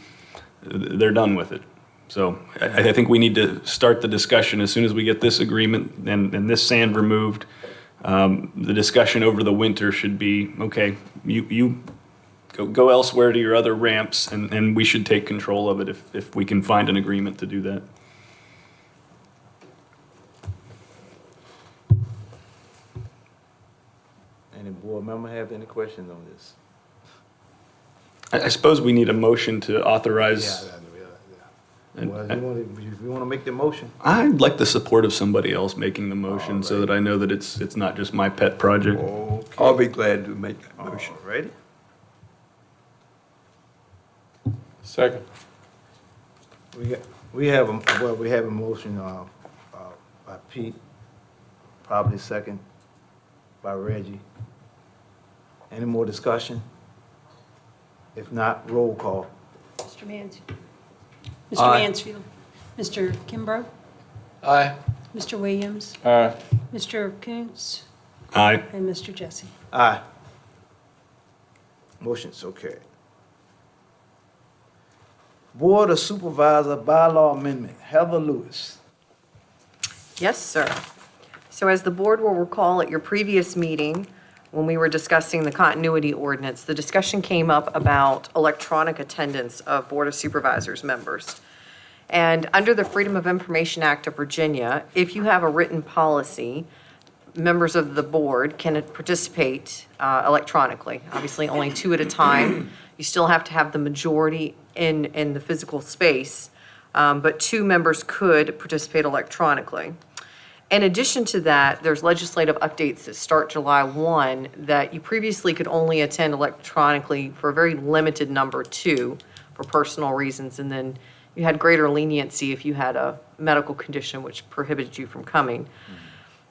they're done with it. So I think we need to start the discussion as soon as we get this agreement and this sand removed. The discussion over the winter should be, okay, you go elsewhere to your other ramps, and we should take control of it if we can find an agreement to do that. Any board member have any questions on this? I suppose we need a motion to authorize. Well, if you wanna make the motion. I'd like the support of somebody else making the motion so that I know that it's not just my pet project. I'll be glad to make that motion. Ready? Second. We have a motion by Pete, probably second by Reggie. Any more discussion? If not, roll call. Mr. Mansfield. Mr. Aye. Mansfield. Mr. Kimbrough. Aye. Mr. Williams. Aye. Mr. Koontz. Aye. And Mr. Jesse. Aye. Motion so carried. Board of Supervisor bylaw amendment, Heather Lewis. Yes, sir. So as the board will recall at your previous meeting, when we were discussing the continuity ordinance, the discussion came up about electronic attendance of Board of Supervisors members. And under the Freedom of Information Act of Virginia, if you have a written policy, members of the board can participate electronically. Obviously, only 2 at a time. You still have to have the majority in the physical space, but 2 members could participate electronically. In addition to that, there's legislative updates that start July 1 that you previously could only attend electronically for a very limited number, 2, for personal reasons, and then you had greater leniency if you had a medical condition which prohibited you from coming.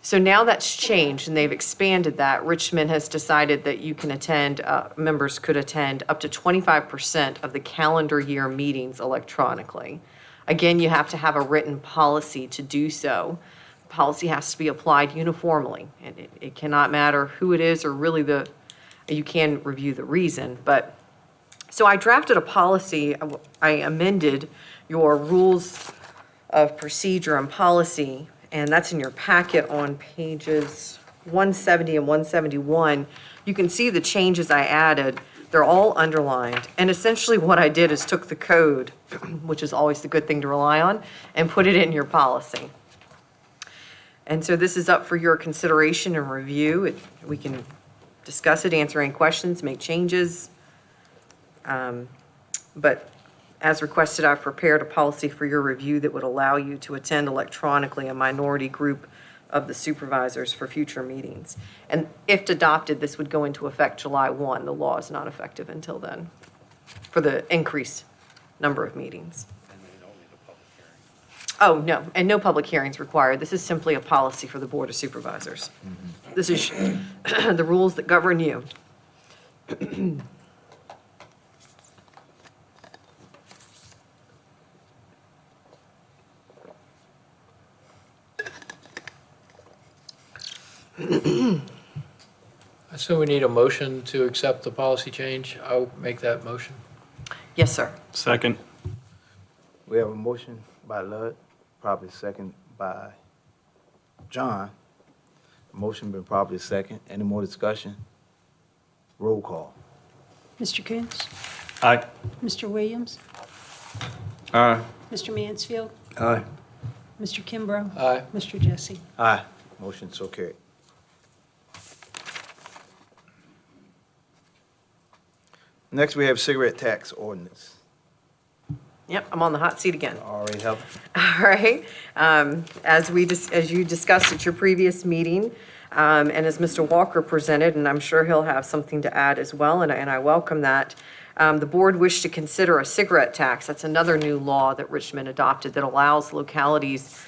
So now that's changed and they've expanded that. Richmond has decided that you can attend, members could attend up to 25% of the calendar year meetings electronically. Again, you have to have a written policy to do so. Policy has to be applied uniformly, and it cannot matter who it is or really you can review the reason. But so I drafted a policy. I amended your rules of procedure and policy, and that's in your packet on pages 170 and 171. You can see the changes I added. They're all underlined. And essentially what I did is took the code, which is always the good thing to rely on, and put it in your policy. And so this is up for your consideration and review. We can discuss it, answer any questions, make changes. But as requested, I've prepared a policy for your review that would allow you to attend electronically a minority group of the supervisors for future meetings. And if adopted, this would go into effect July 1. The law is not effective until then for the increased number of meetings. Oh, no, and no public hearings required. This is simply a policy for the Board of Supervisors. This is the rules that govern you. So we need a motion to accept the policy change. I'll make that motion. Yes, sir. Second. We have a motion by Lud, probably second by John. Motion been probably second. Any more discussion? Roll call. Mr. Coons? Aye. Mr. Williams? Aye. Mr. Mansfield? Aye. Mr. Kimbrough? Aye. Mr. Jesse? Aye. Motion so carried. Next, we have cigarette tax ordinance. Yep, I'm on the hot seat again. All right, Heather. All right. As you discussed at your previous meeting, and as Mr. Walker presented, and I'm sure he'll have something to add as well, and I welcome that, the board wished to consider a cigarette tax. That's another new law that Richmond adopted that allows localities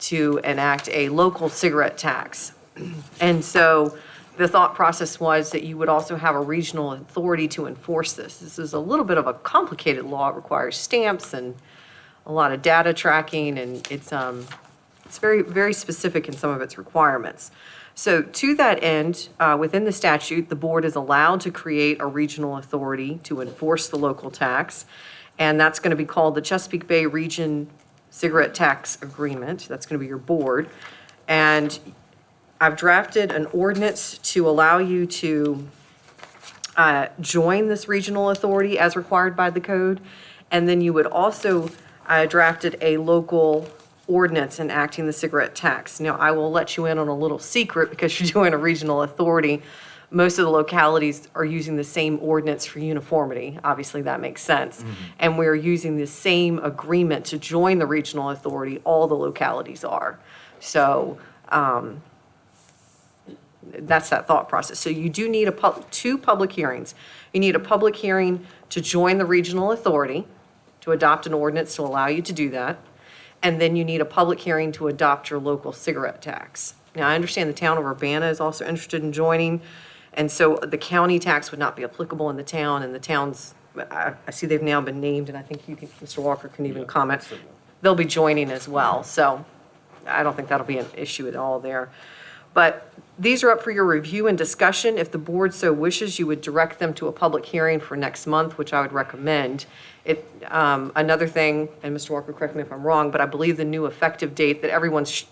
to enact a local cigarette tax. And so the thought process was that you would also have a regional authority to enforce this. This is a little bit of a complicated law. It requires stamps and a lot of data tracking, and it's very, very specific in some of its requirements. So to that end, within the statute, the board is allowed to create a regional authority to enforce the local tax, and that's going to be called the Chesapeake Bay Region Cigarette Tax Agreement. That's going to be your board. And I've drafted an ordinance to allow you to join this regional authority as required by the code. And then you would also drafted a local ordinance enacting the cigarette tax. Now, I will let you in on a little secret because you're doing a regional authority. Most of the localities are using the same ordinance for uniformity. Obviously, that makes sense. And we're using the same agreement to join the regional authority. All the localities are. So that's that thought process. So you do need two public hearings. You need a public hearing to join the regional authority, to adopt an ordinance to allow you to do that. And then you need a public hearing to adopt your local cigarette tax. Now, I understand the town of Urbana is also interested in joining, and so the county tax would not be applicable in the town, and the towns, I see they've now been named, and I think Mr. Walker can even comment. They'll be joining as well, so I don't think that'll be an issue at all there. But these are up for your review and discussion. If the board so wishes, you would direct them to a public hearing for next month, which I would recommend. Another thing, and Mr. Walker, correct me if I'm wrong, but I believe the new effective date that everyone's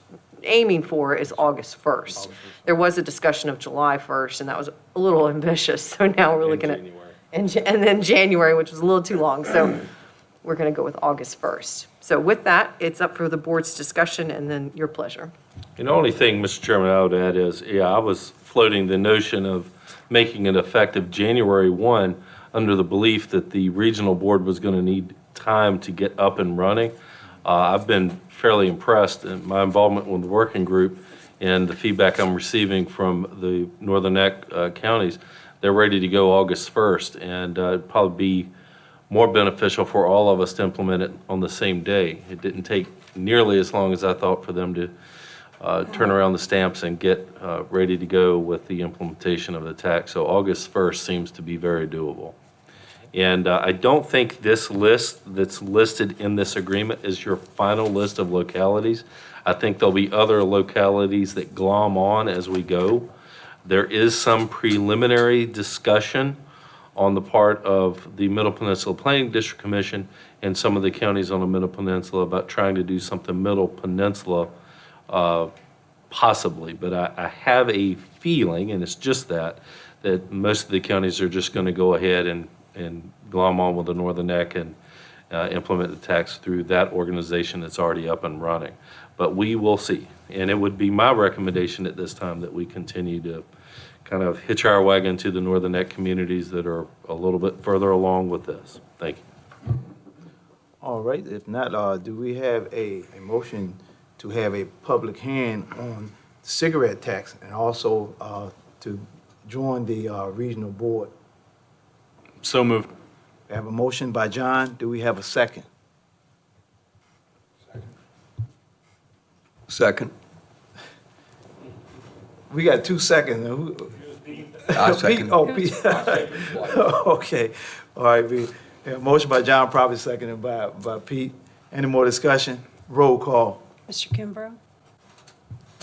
aiming for is August 1st. There was a discussion of July 1st, and that was a little ambitious, so now we're looking at, and then January, which was a little too long, so we're going to go with August 1st. So with that, it's up for the board's discussion, and then your pleasure. And the only thing, Mr. Chairman, I would add is, I was floating the notion of making it effective January 1 under the belief that the regional board was going to need time to get up and running. I've been fairly impressed in my involvement with the working group and the feedback I'm receiving from the Northern Neck counties. They're ready to go August 1st, and it'd probably be more beneficial for all of us to implement it on the same day. It didn't take nearly as long as I thought for them to turn around the stamps and get ready to go with the implementation of the tax. So August 1st seems to be very doable. And I don't think this list that's listed in this agreement is your final list of localities. I think there'll be other localities that glom on as we go. There is some preliminary discussion on the part of the Middle Peninsula Planning District Commission and some of the counties on the Middle Peninsula about trying to do something Middle Peninsula possibly. But I have a feeling, and it's just that most of the counties are just going to go ahead and glom on with the Northern Neck and implement the tax through that organization that's already up and running. But we will see. And it would be my recommendation at this time that we continue to kind of hitch our wagon to the Northern Neck communities that are a little bit further along with this. Thank you. All right, if not, do we have a motion to have a public hearing on cigarette tax and also to join the regional board? So moved. We have a motion by John. Do we have a second? Second. We got 2 seconds. I second. Pete? Oh, Pete. Okay. All right. We have a motion by John, probably seconded by Pete. Any more discussion? Roll call. Mr. Kimbrough?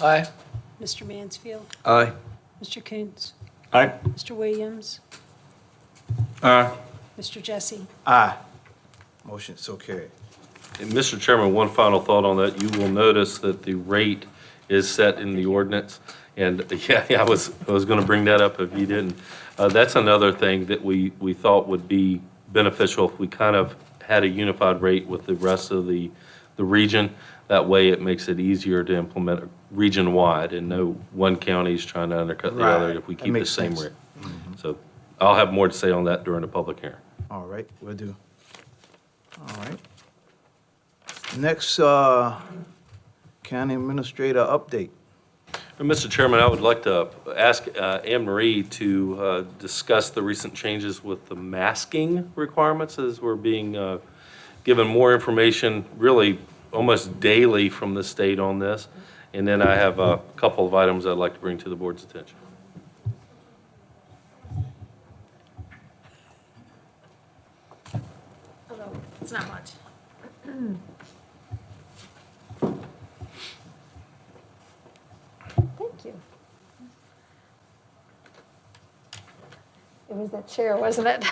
Aye. Mr. Mansfield, Aye. Mr. Coons, Aye. Mr. Williams, Aye. Mr. Jesse. Aye. Motion so carried. And Mr. Chairman, one final thought on that. You will notice that the rate is set in the ordinance. And yeah, I was going to bring that up if you didn't. That's another thing that we thought would be beneficial if we kind of had a unified rate with the rest of the region. That way it makes it easier to implement region-wide and no one county is trying to undercut the other Right. if we That keep the makes same sense. rate. So I'll have more to say on that during the public hearing. All right, will do. All right. Next, county administrator update. And Mr. Chairman, I would like to ask Anne Marie to discuss the recent changes with the masking requirements as we're being given more information really almost daily from the state on this. And then I have a couple of items I'd like to bring to the board's attention. It's not much. Thank you. It was that chair, wasn't it?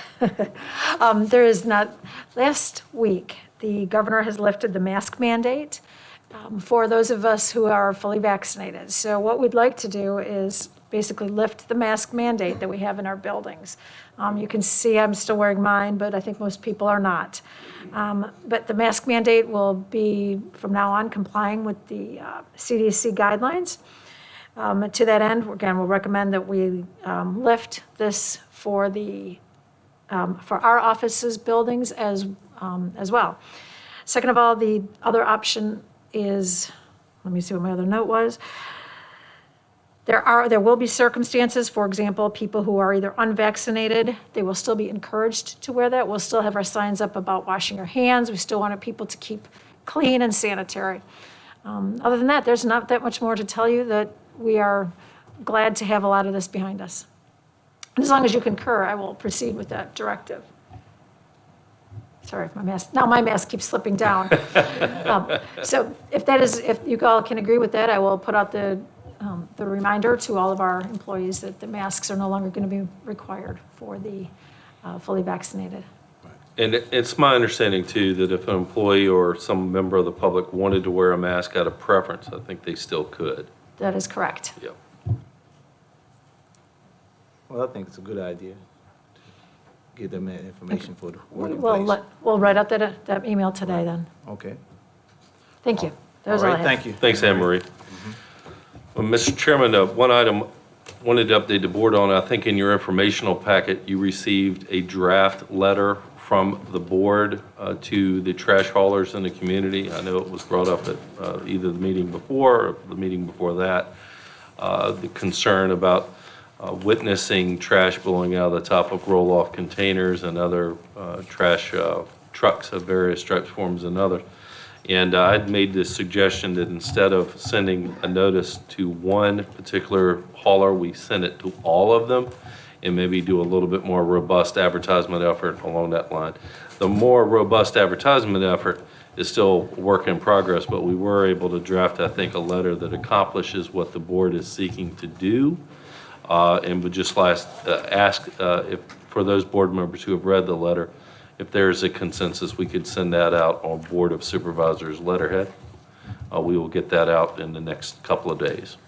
There is not, last week, the governor has lifted the mask mandate for those of us who are fully vaccinated. So what we'd like to do is basically lift the mask mandate that we have in our buildings. You can see I'm still wearing mine, but I think most people are not. But the mask mandate will be, from now on, complying with the CDC guidelines. To that end, again, we'll recommend that we lift this for our offices, buildings as well. Second of all, the other option is, let me see what my other note was. There will be circumstances, for example, people who are either unvaccinated, they will still be encouraged to wear that. We'll still have our signs up about washing your hands. We still want people to keep clean and sanitary. Other than that, there's not that much more to tell you. That we are glad to have a lot of this behind us. And as long as you concur, I will proceed with that directive. Sorry, my mask keeps slipping down. So if you all can agree with that, I will put out the reminder to all of our employees that the masks are no longer going to be required for the fully vaccinated. And it's my understanding, too, that if an employee or some member of the public wanted to wear a mask out of preference, I think they still could. That is correct. Yep. Well, I think it's a good idea to give them that information for the working We'll place. we'll write out that email today then. Okay. Thank you. That All was all I right, had. thank you. Thanks, Anne Marie. Well, Mr. Chairman, one item wanted to update the board on. I think in your informational packet, you received a draft letter from the board to the trash haulers in the community. I know it was brought up at either the meeting before or the meeting before that. The concern about witnessing trash blowing out of the top of roll-off containers and other trash trucks of various stripes, forms, and others. And I'd made the suggestion that instead of sending a notice to one particular hauler, we send it to all of them and maybe do a little bit more robust advertisement effort along that line. The more robust advertisement effort is still a work in progress, but we were able to draft, I think, a letter that accomplishes what the board is seeking to do. And would just ask if, for those board members who have read the letter, if there's a consensus, we could send that out on Board of Supervisors letterhead. We will get that out in the next couple of days.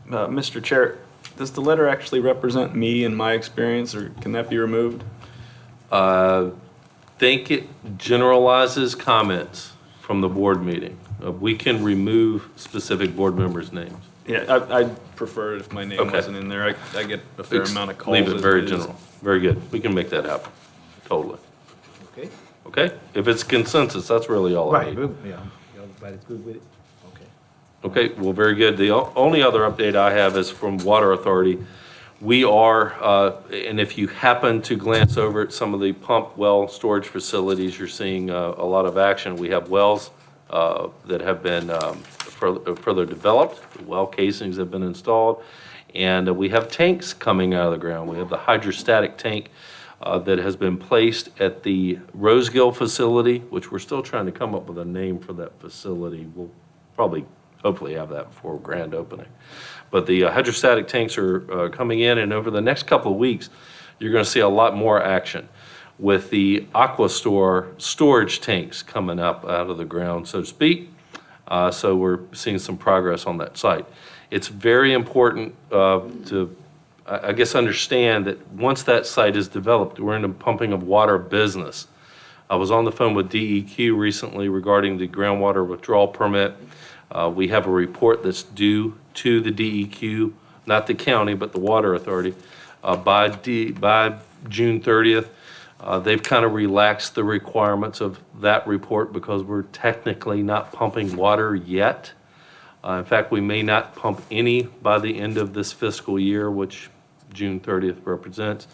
Mr. Chair, does the letter actually represent me and my experience, or can that be removed? Think it generalizes comments from the board meeting. We can remove specific board members' names. Yeah, I'd prefer it if my name Okay. wasn't in there. I get a fair amount of calls. Leave it as very is. general. Very good. We can make that happen. Totally. Okay. Okay? If it's consensus, that's really all I Right, need. yeah, everybody's good with it? Okay. Okay, well, very good. The only other update I have is from Water Authority. We are, and if you happen to glance over at some of the pump well storage facilities, you're seeing a lot of action. We have wells that have been further developed. The well casings have been installed. And we have tanks coming out of the ground. We have the hydrostatic tank that has been placed at the Rosegill facility, which we're still trying to come up with a name for that facility. We'll probably hopefully have that before grand opening. But the hydrostatic tanks are coming in, and over the next couple of weeks, you're going to see a lot more action with the AquaStore storage tanks coming up out of the ground, so to speak. So we're seeing some progress on that site. It's very important to, I guess, understand that once that site is developed, we're in a pumping of water business. I was on the phone with DEQ recently regarding the groundwater withdrawal permit. We have a report that's due to the DEQ, not the county, but the water authority, by June 30th. They've kind of relaxed the requirements of that report because we're technically not pumping water yet. In fact, we may not pump any by the end of this fiscal year, which June 30th represents.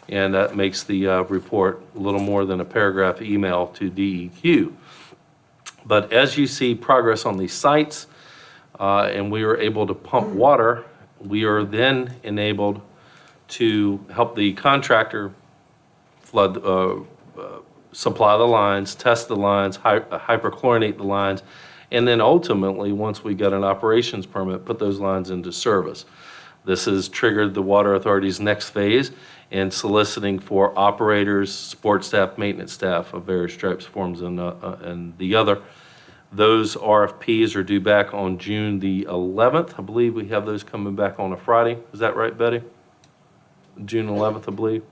And that makes the report a little more than a paragraph email to DEQ. But as you see progress on these sites, and we are able to pump water, we are then enabled to help the contractor flood, supply the lines, test the lines, hyperchlorinate the lines, and then ultimately, once we get an operations permit, put those lines into service. This has triggered the Water Authority's next phase in soliciting for operators, support staff, maintenance staff of various stripes, forms, and the other. Those RFPs are due back on June the 11th. I believe we have those coming back on a Friday. Is that right, Betty? June 11th, I believe.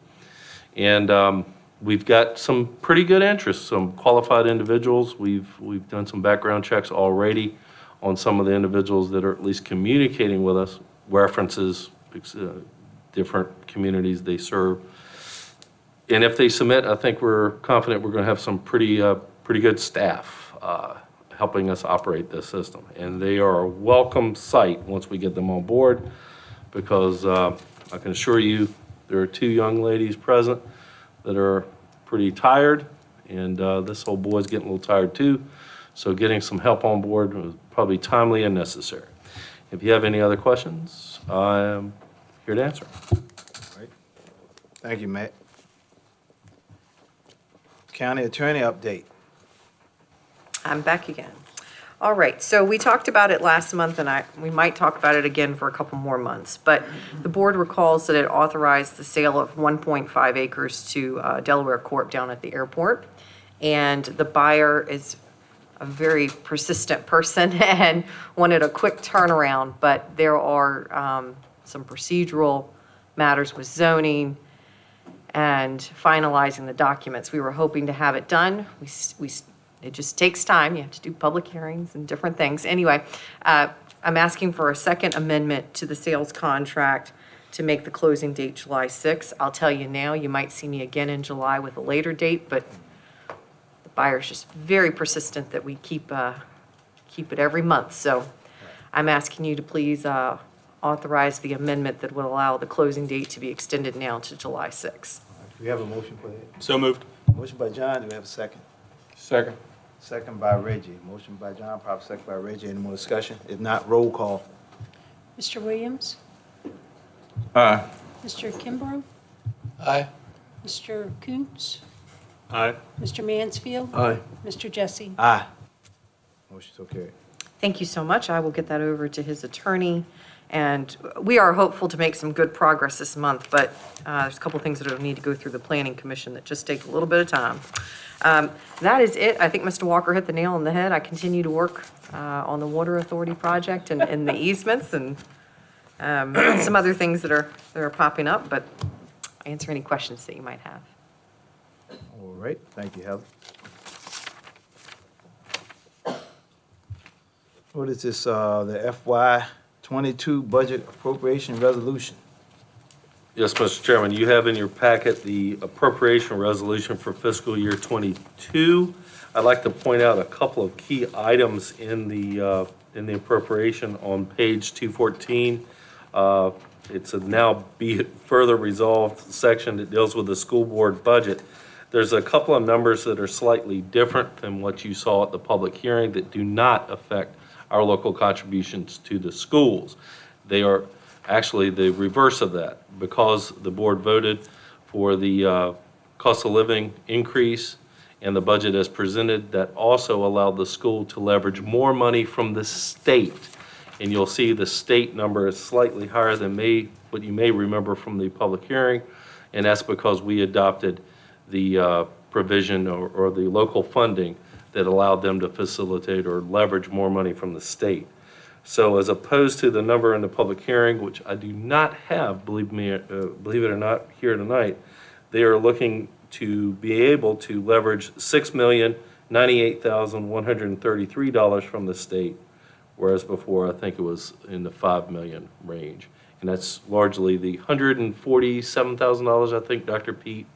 And we've got some pretty good interest, some qualified individuals. We've done some background checks already on some of the individuals that are at least communicating with us, references, different communities they serve. And if they submit, I think we're confident we're going to have some pretty good staff helping us operate this system. And they are a welcome sight once we get them on board, because I can assure you there are two young ladies present that are pretty tired, and this old boy's getting a little tired too. So getting some help on board was probably timely and necessary. If you have any other questions, I'm here to answer. Right. Thank you, Matt. County Attorney update. I'm back again. All right, so we talked about it last month, and we might talk about it again for a couple more months. But the board recalls that it authorized the sale of 1.5 acres to Delaware Corp down at the airport. And the buyer is a very persistent person and wanted a quick turnaround, but there are some procedural matters with zoning and finalizing the documents. We were hoping to have it done. It just takes time. You have to do public hearings and different things. Anyway, I'm asking for a second amendment to the sales contract to make the closing date July 6th. I'll tell you now, you might see me again in July with a later date, but the buyer's just very persistent that we keep it every month. So I'm asking you to please authorize the amendment that would allow the closing date to be extended now to July 6th. Do we have a motion for that? So moved. Motion by John, do we have a second? Second. Second by Reggie. Motion by John, proper second by Reggie. Any more discussion? If not, roll call. Mr. Williams? Aye. Mr. Kimbrough? Aye. Mr. Coontz? Aye. Mr. Mansfield? Aye. Mr. Jesse? Aye. Motion so carried. Thank you so much. I will get that over to his attorney. And we are hopeful to make some good progress this month, but there's a couple things that will need to go through the Planning Commission that just take a little bit of time. That is it. I think Mr. Walker hit the nail on the head. I continue to work on the Water Authority project and the easements and some other things that are popping up, but answer any questions that you might have. All right, thank you, Heather. What is this, the FY '22 budget appropriation resolution? Yes, Mr. Chairman, you have in your packet the appropriation resolution for fiscal year '22. I'd like to point out a couple of key items in the appropriation on page 214. It's a now be it further resolved section that deals with the school board budget. There's a couple of numbers that are slightly different than what you saw at the public hearing that do not affect our local contributions to the schools. They are actually the reverse of that, because the board voted for the cost of living increase and the budget as presented that also allowed the school to leverage more money from the state. And you'll see the state number is slightly higher than what you may remember from the public hearing, and that's because we adopted the provision or the local funding that allowed them to facilitate or leverage more money from the state. So as opposed to the number in the public hearing, which I do not have, believe it or not, here tonight, they are looking to be able to leverage $6,098,133 from the state, whereas before I think it was in the $5 million range. And that's largely the $147,000 I think Dr. Pete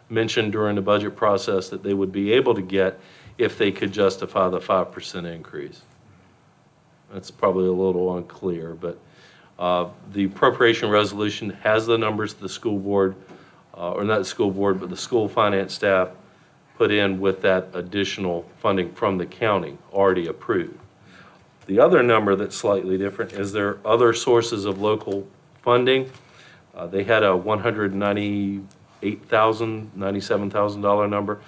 mentioned during the budget process that they would be able to get if they could justify the 5% increase. That's probably a little unclear, but the appropriation resolution has the numbers the school board, or not the school board, but the school finance staff put in with that additional funding from the county already approved. The other number that's slightly different is there are other sources of local funding. They had a $197,000 number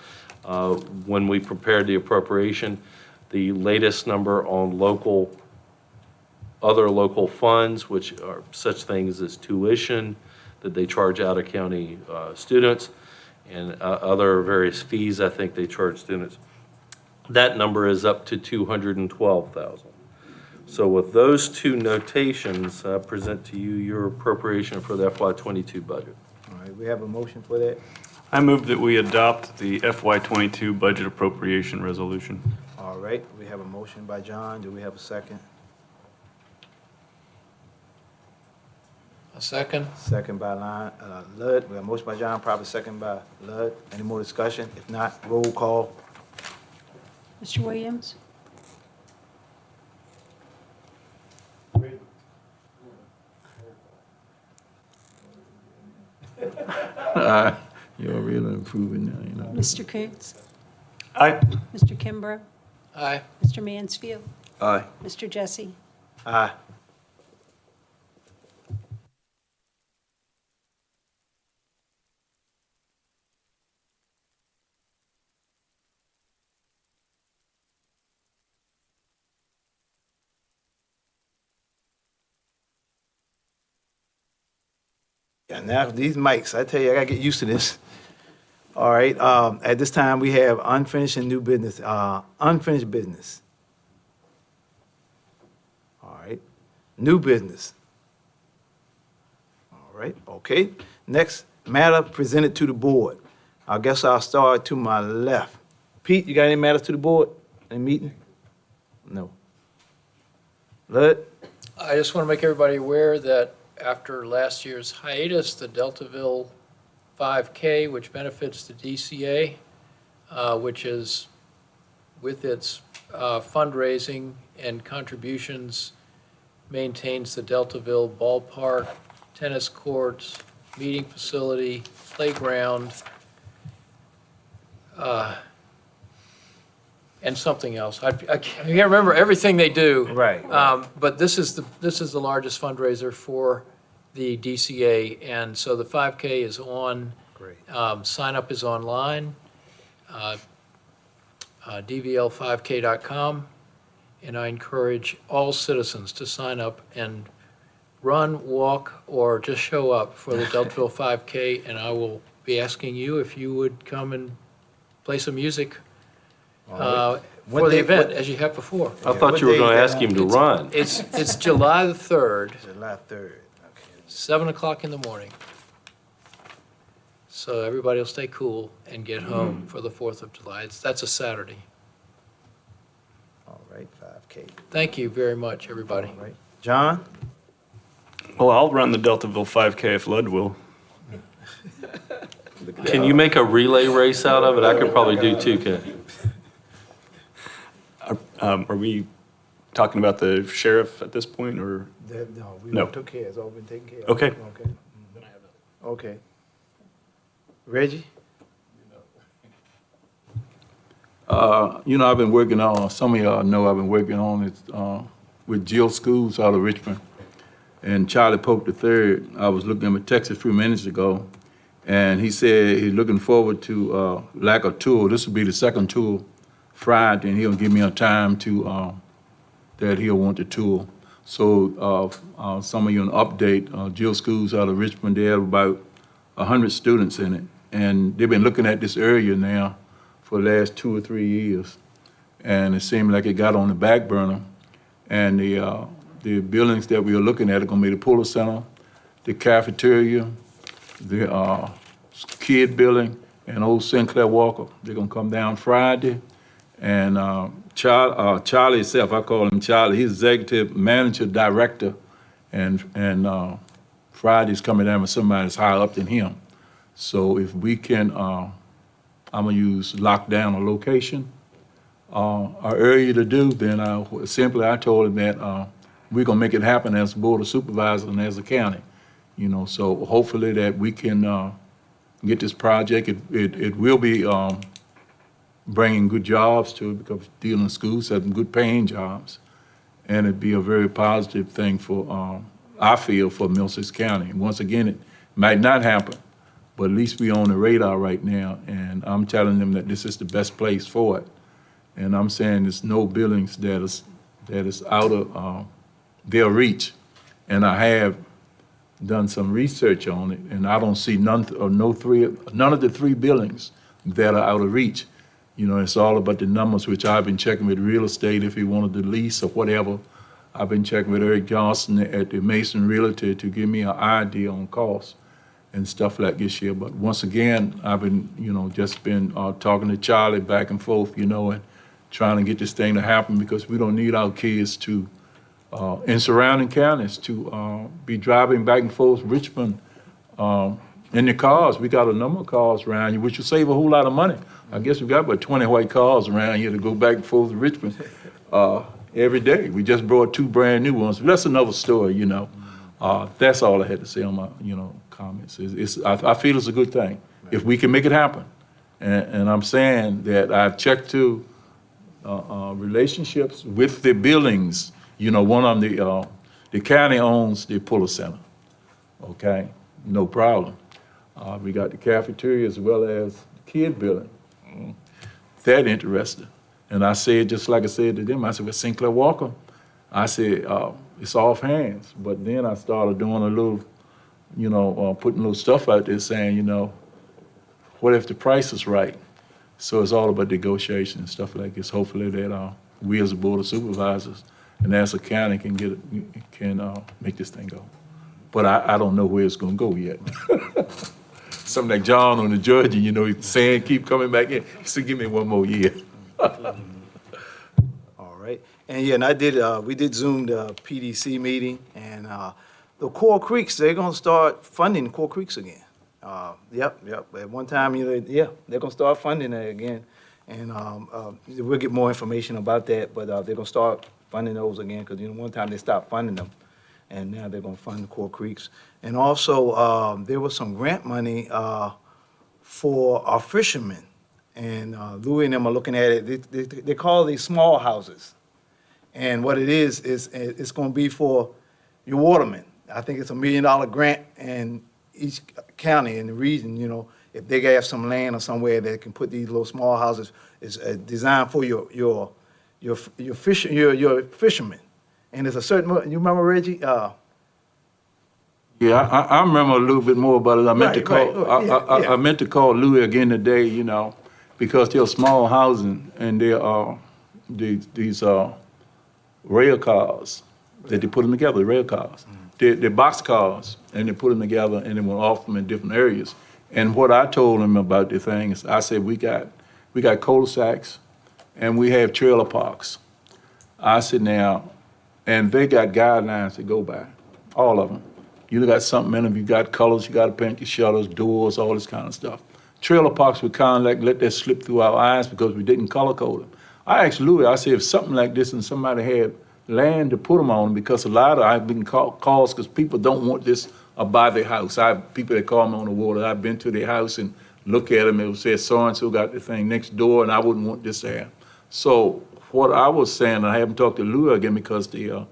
when we prepared the appropriation. The latest number on other local funds, which are such things as tuition that they charge out of county students and other various fees I think they charge students. That number is up to $212,000. So with those two notations, I present to you your appropriation for the FY22 budget. All right, we have a motion for that. I move that we adopt the FY22 budget appropriation resolution. All right, we have a motion by John. Do we have a second? A second? Second by Lud. We have a motion by John, probably second by Lud. Any more discussion? If not, roll call. Mr. Williams? You're really improving now, you know. Mr. Coons? Aye. Mr. Kimbrough? Aye. Mr. Mansfield? Aye. Mr. Jesse? Aye. Yeah, now these mics, I tell you, I gotta get used to this. All right, at this time, we have unfinished and new business, unfinished business. All right, new business. All right, okay. Next matter presented to the board. I guess I'll start to my left. Pete, you got any matters to the board? Any meeting? No. Lud? I just want to make everybody aware that after last year's hiatus, the Deltaville 5K, which benefits the DCA, which is with its fundraising and contributions, maintains the Deltaville ballpark, tennis courts, meeting facility, playground, and something else. I can't remember everything they do. Right. But this is the largest fundraiser for the DCA, and so the 5K is on. Great. Sign up is online, dvl5k.com, and I encourage all citizens to sign up and run, walk, or just show up for the Deltaville 5K, and I will be asking you if you would come and play some music for the event, as you have before. I thought you were going to ask him to run. It's July the 3rd, July 3rd. 7 o'clock in the morning. So everybody will stay cool and get home for the 4th of July. That's a Saturday. All right, 5K. Thank you very much, everybody. All right. John? Well, I'll run the Deltaville 5K if Lud will. Can you make a relay race out of it? I could probably do two, Ken. Are we talking about the sheriff at this point, or? No, we No. took care, it's all been taken care of. Okay. Okay. Okay. Reggie? You know, I've been working on, some of y'all know I've been working on it with Jill Schools out of Richmond and Charlie Pope III. I was looking at my text a few minutes ago, And he said he's looking forward to like a tour. This will be the second tour Friday, and he'll give me a time to that he'll want the tour. So some of you an update, Jill Schools out of Richmond, they have about 100 students in it. And they've been looking at this area now for the last 2 or 3 years. And it seemed like it got on the back burner. And the buildings that we are looking at are gonna be the Puller Center, the cafeteria, the kid building, and old Sinclair Walker. They're gonna come down Friday. And Charlie himself, I call him Charlie, he's executive manager director. And Friday's coming down with somebody that's higher up than him. So if we can, I'm gonna use lock down a location, or area to do, then I told him that we're gonna make it happen as a board of supervisors and as a county. You know, so hopefully that we can get this project. It will be bringing good jobs to it, because dealing schools have good paying jobs. And it'd be a very positive thing for, I feel, for Middlesex County. And once again, it might not happen, but at least we're on the radar right now. And I'm telling them that this is the best place for it. And I'm saying there's no buildings that is out of their reach. And I have done some research on it, and I don't see none of the 3 buildings that are out of reach. You know, it's all about the numbers, which I've been checking with real estate if he wanted to lease or whatever. I've been checking with Eric Johnson at the Mason Realty to give me an idea on costs and stuff like this year. But once again, I've been, just been talking to Charlie back and forth, and trying to get this thing to happen, because we don't need our kids to, in surrounding counties, to be driving back and forth Richmond in the cars. We got a number of cars around here, which will save a whole lot of money. I guess we got about 20 white cars around here to go back and forth to Richmond every day. We just brought 2 brand new ones. But that's another story, That's all I had to say on my, comments. I feel it's a good thing if we can make it happen. And I'm saying that I've checked to relationships with the buildings. One of them, the county owns the Puller Center. Okay, no problem. We got the cafeteria as well as the kid building. That interested. And I said, just like I said to them, I said, with Sinclair Walker, I said, it's off hands. But then I started doing a little, putting a little stuff out there saying, what if the price is right? So it's all about negotiation and stuff like this. Hopefully that we as a board of supervisors and as a county can make this thing go. But I don't know where it's gonna go yet. Something like John on the judge, he's saying keep coming back in. He said, give me 1 more year. All right. And we did Zoom the PDC meeting, and the Core Creeks, they're gonna start funding Core Creeks again. Yep. At one time, they're gonna start funding that again. And we'll get more information about that, but they're gonna start funding those again, because one time they stopped funding them, and now they're gonna fund the Core Creeks. And also, there was some grant money for our fishermen, and Louis and them are looking at it. They call these small houses, and what it is it's gonna be for your watermen. I think it's $1 million grant, and each county in the region, if they have some land or somewhere that can put these little small houses, is designed for your fishermen. And there's a certain, you remember, Reggie? Yeah, I remember a little bit more about it. I meant Right. I meant to call Louis again today, because they're small housing, and they are these rail cars that they put them together, rail cars. They're box cars, and they put them together, and they will offer them in different areas. And what I told them about the thing is, I said, we got cul-de-sacs, and we have trailer parks. I said, now, and they got guidelines to go by, all of them. You got something in them, you got colors, you got to paint your shutters, doors, all this kind of stuff. Trailer parks, we kind of like let that slip through our eyes because we didn't color code them. I asked Louis, I said, if something like this and somebody had land to put them on, because a lot of I've been calls because people don't want this by their house. I have people that call me on the water. I've been to their house and look at them. It would say so-and-so got the thing next door, and I wouldn't want this to happen. So what I was saying, and I haven't talked to Louis again because the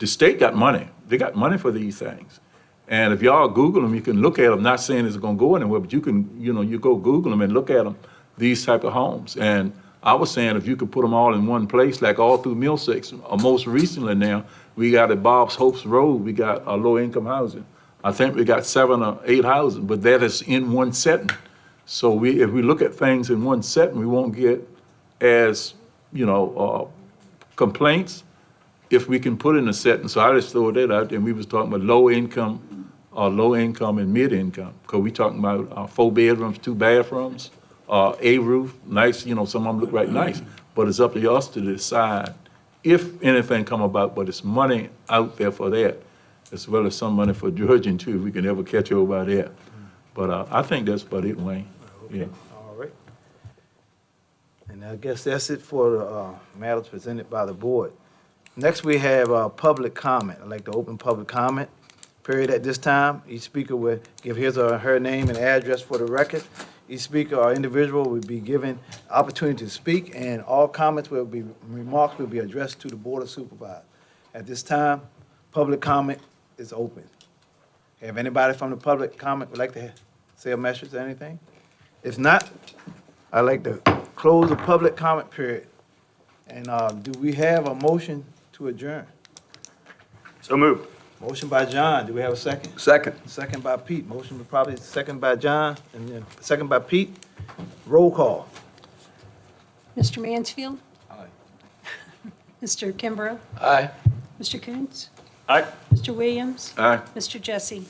state got money. They got money for these things. And if y'all Google them, you can look at them, not saying it's gonna go anywhere, but you can, you go Google them and look at them, these type of homes. And I was saying if you could put them all in one place, like all through Middlesex, or most recently now, we got at Bob's Hopes Road, we got a low-income housing. I think we got 7 or 8 houses, but that is in one setting. So if we look at things in one setting, we won't get as, complaints if we can put in a setting. So I just throw that out there, and we was talking about low income and mid income, because we talking about 4 bedrooms, 2 bathrooms, a roof, nice, some of them look right nice, but it's up to us to decide if anything come about, but it's money out there for that, as well as some money for dredging too, if we can ever catch over that. But I think that's about it, Wayne. Yeah. All right. And I guess that's it for the matters presented by the board. Next, we have public comment. I'd like to open public comment period at this time. Each speaker will give his or her name and address for the record. Each speaker or individual will be given opportunity to speak, and all remarks will be addressed to the Board of Supervisors. At this time, public comment is open. Have anybody from the public comment would like to say a message or anything? If not, I'd like to close the public comment period. And do we have a motion to adjourn? So moved. Motion by John. Do we have a second? Second. Second by Pete. Motion was probably second by John, and then second by Pete. Roll call. Mr. Mansfield? Aye. Mr. Kimbrough? Aye. Mr. Coons? Aye. Mr. Williams? Aye. Mr. Jesse?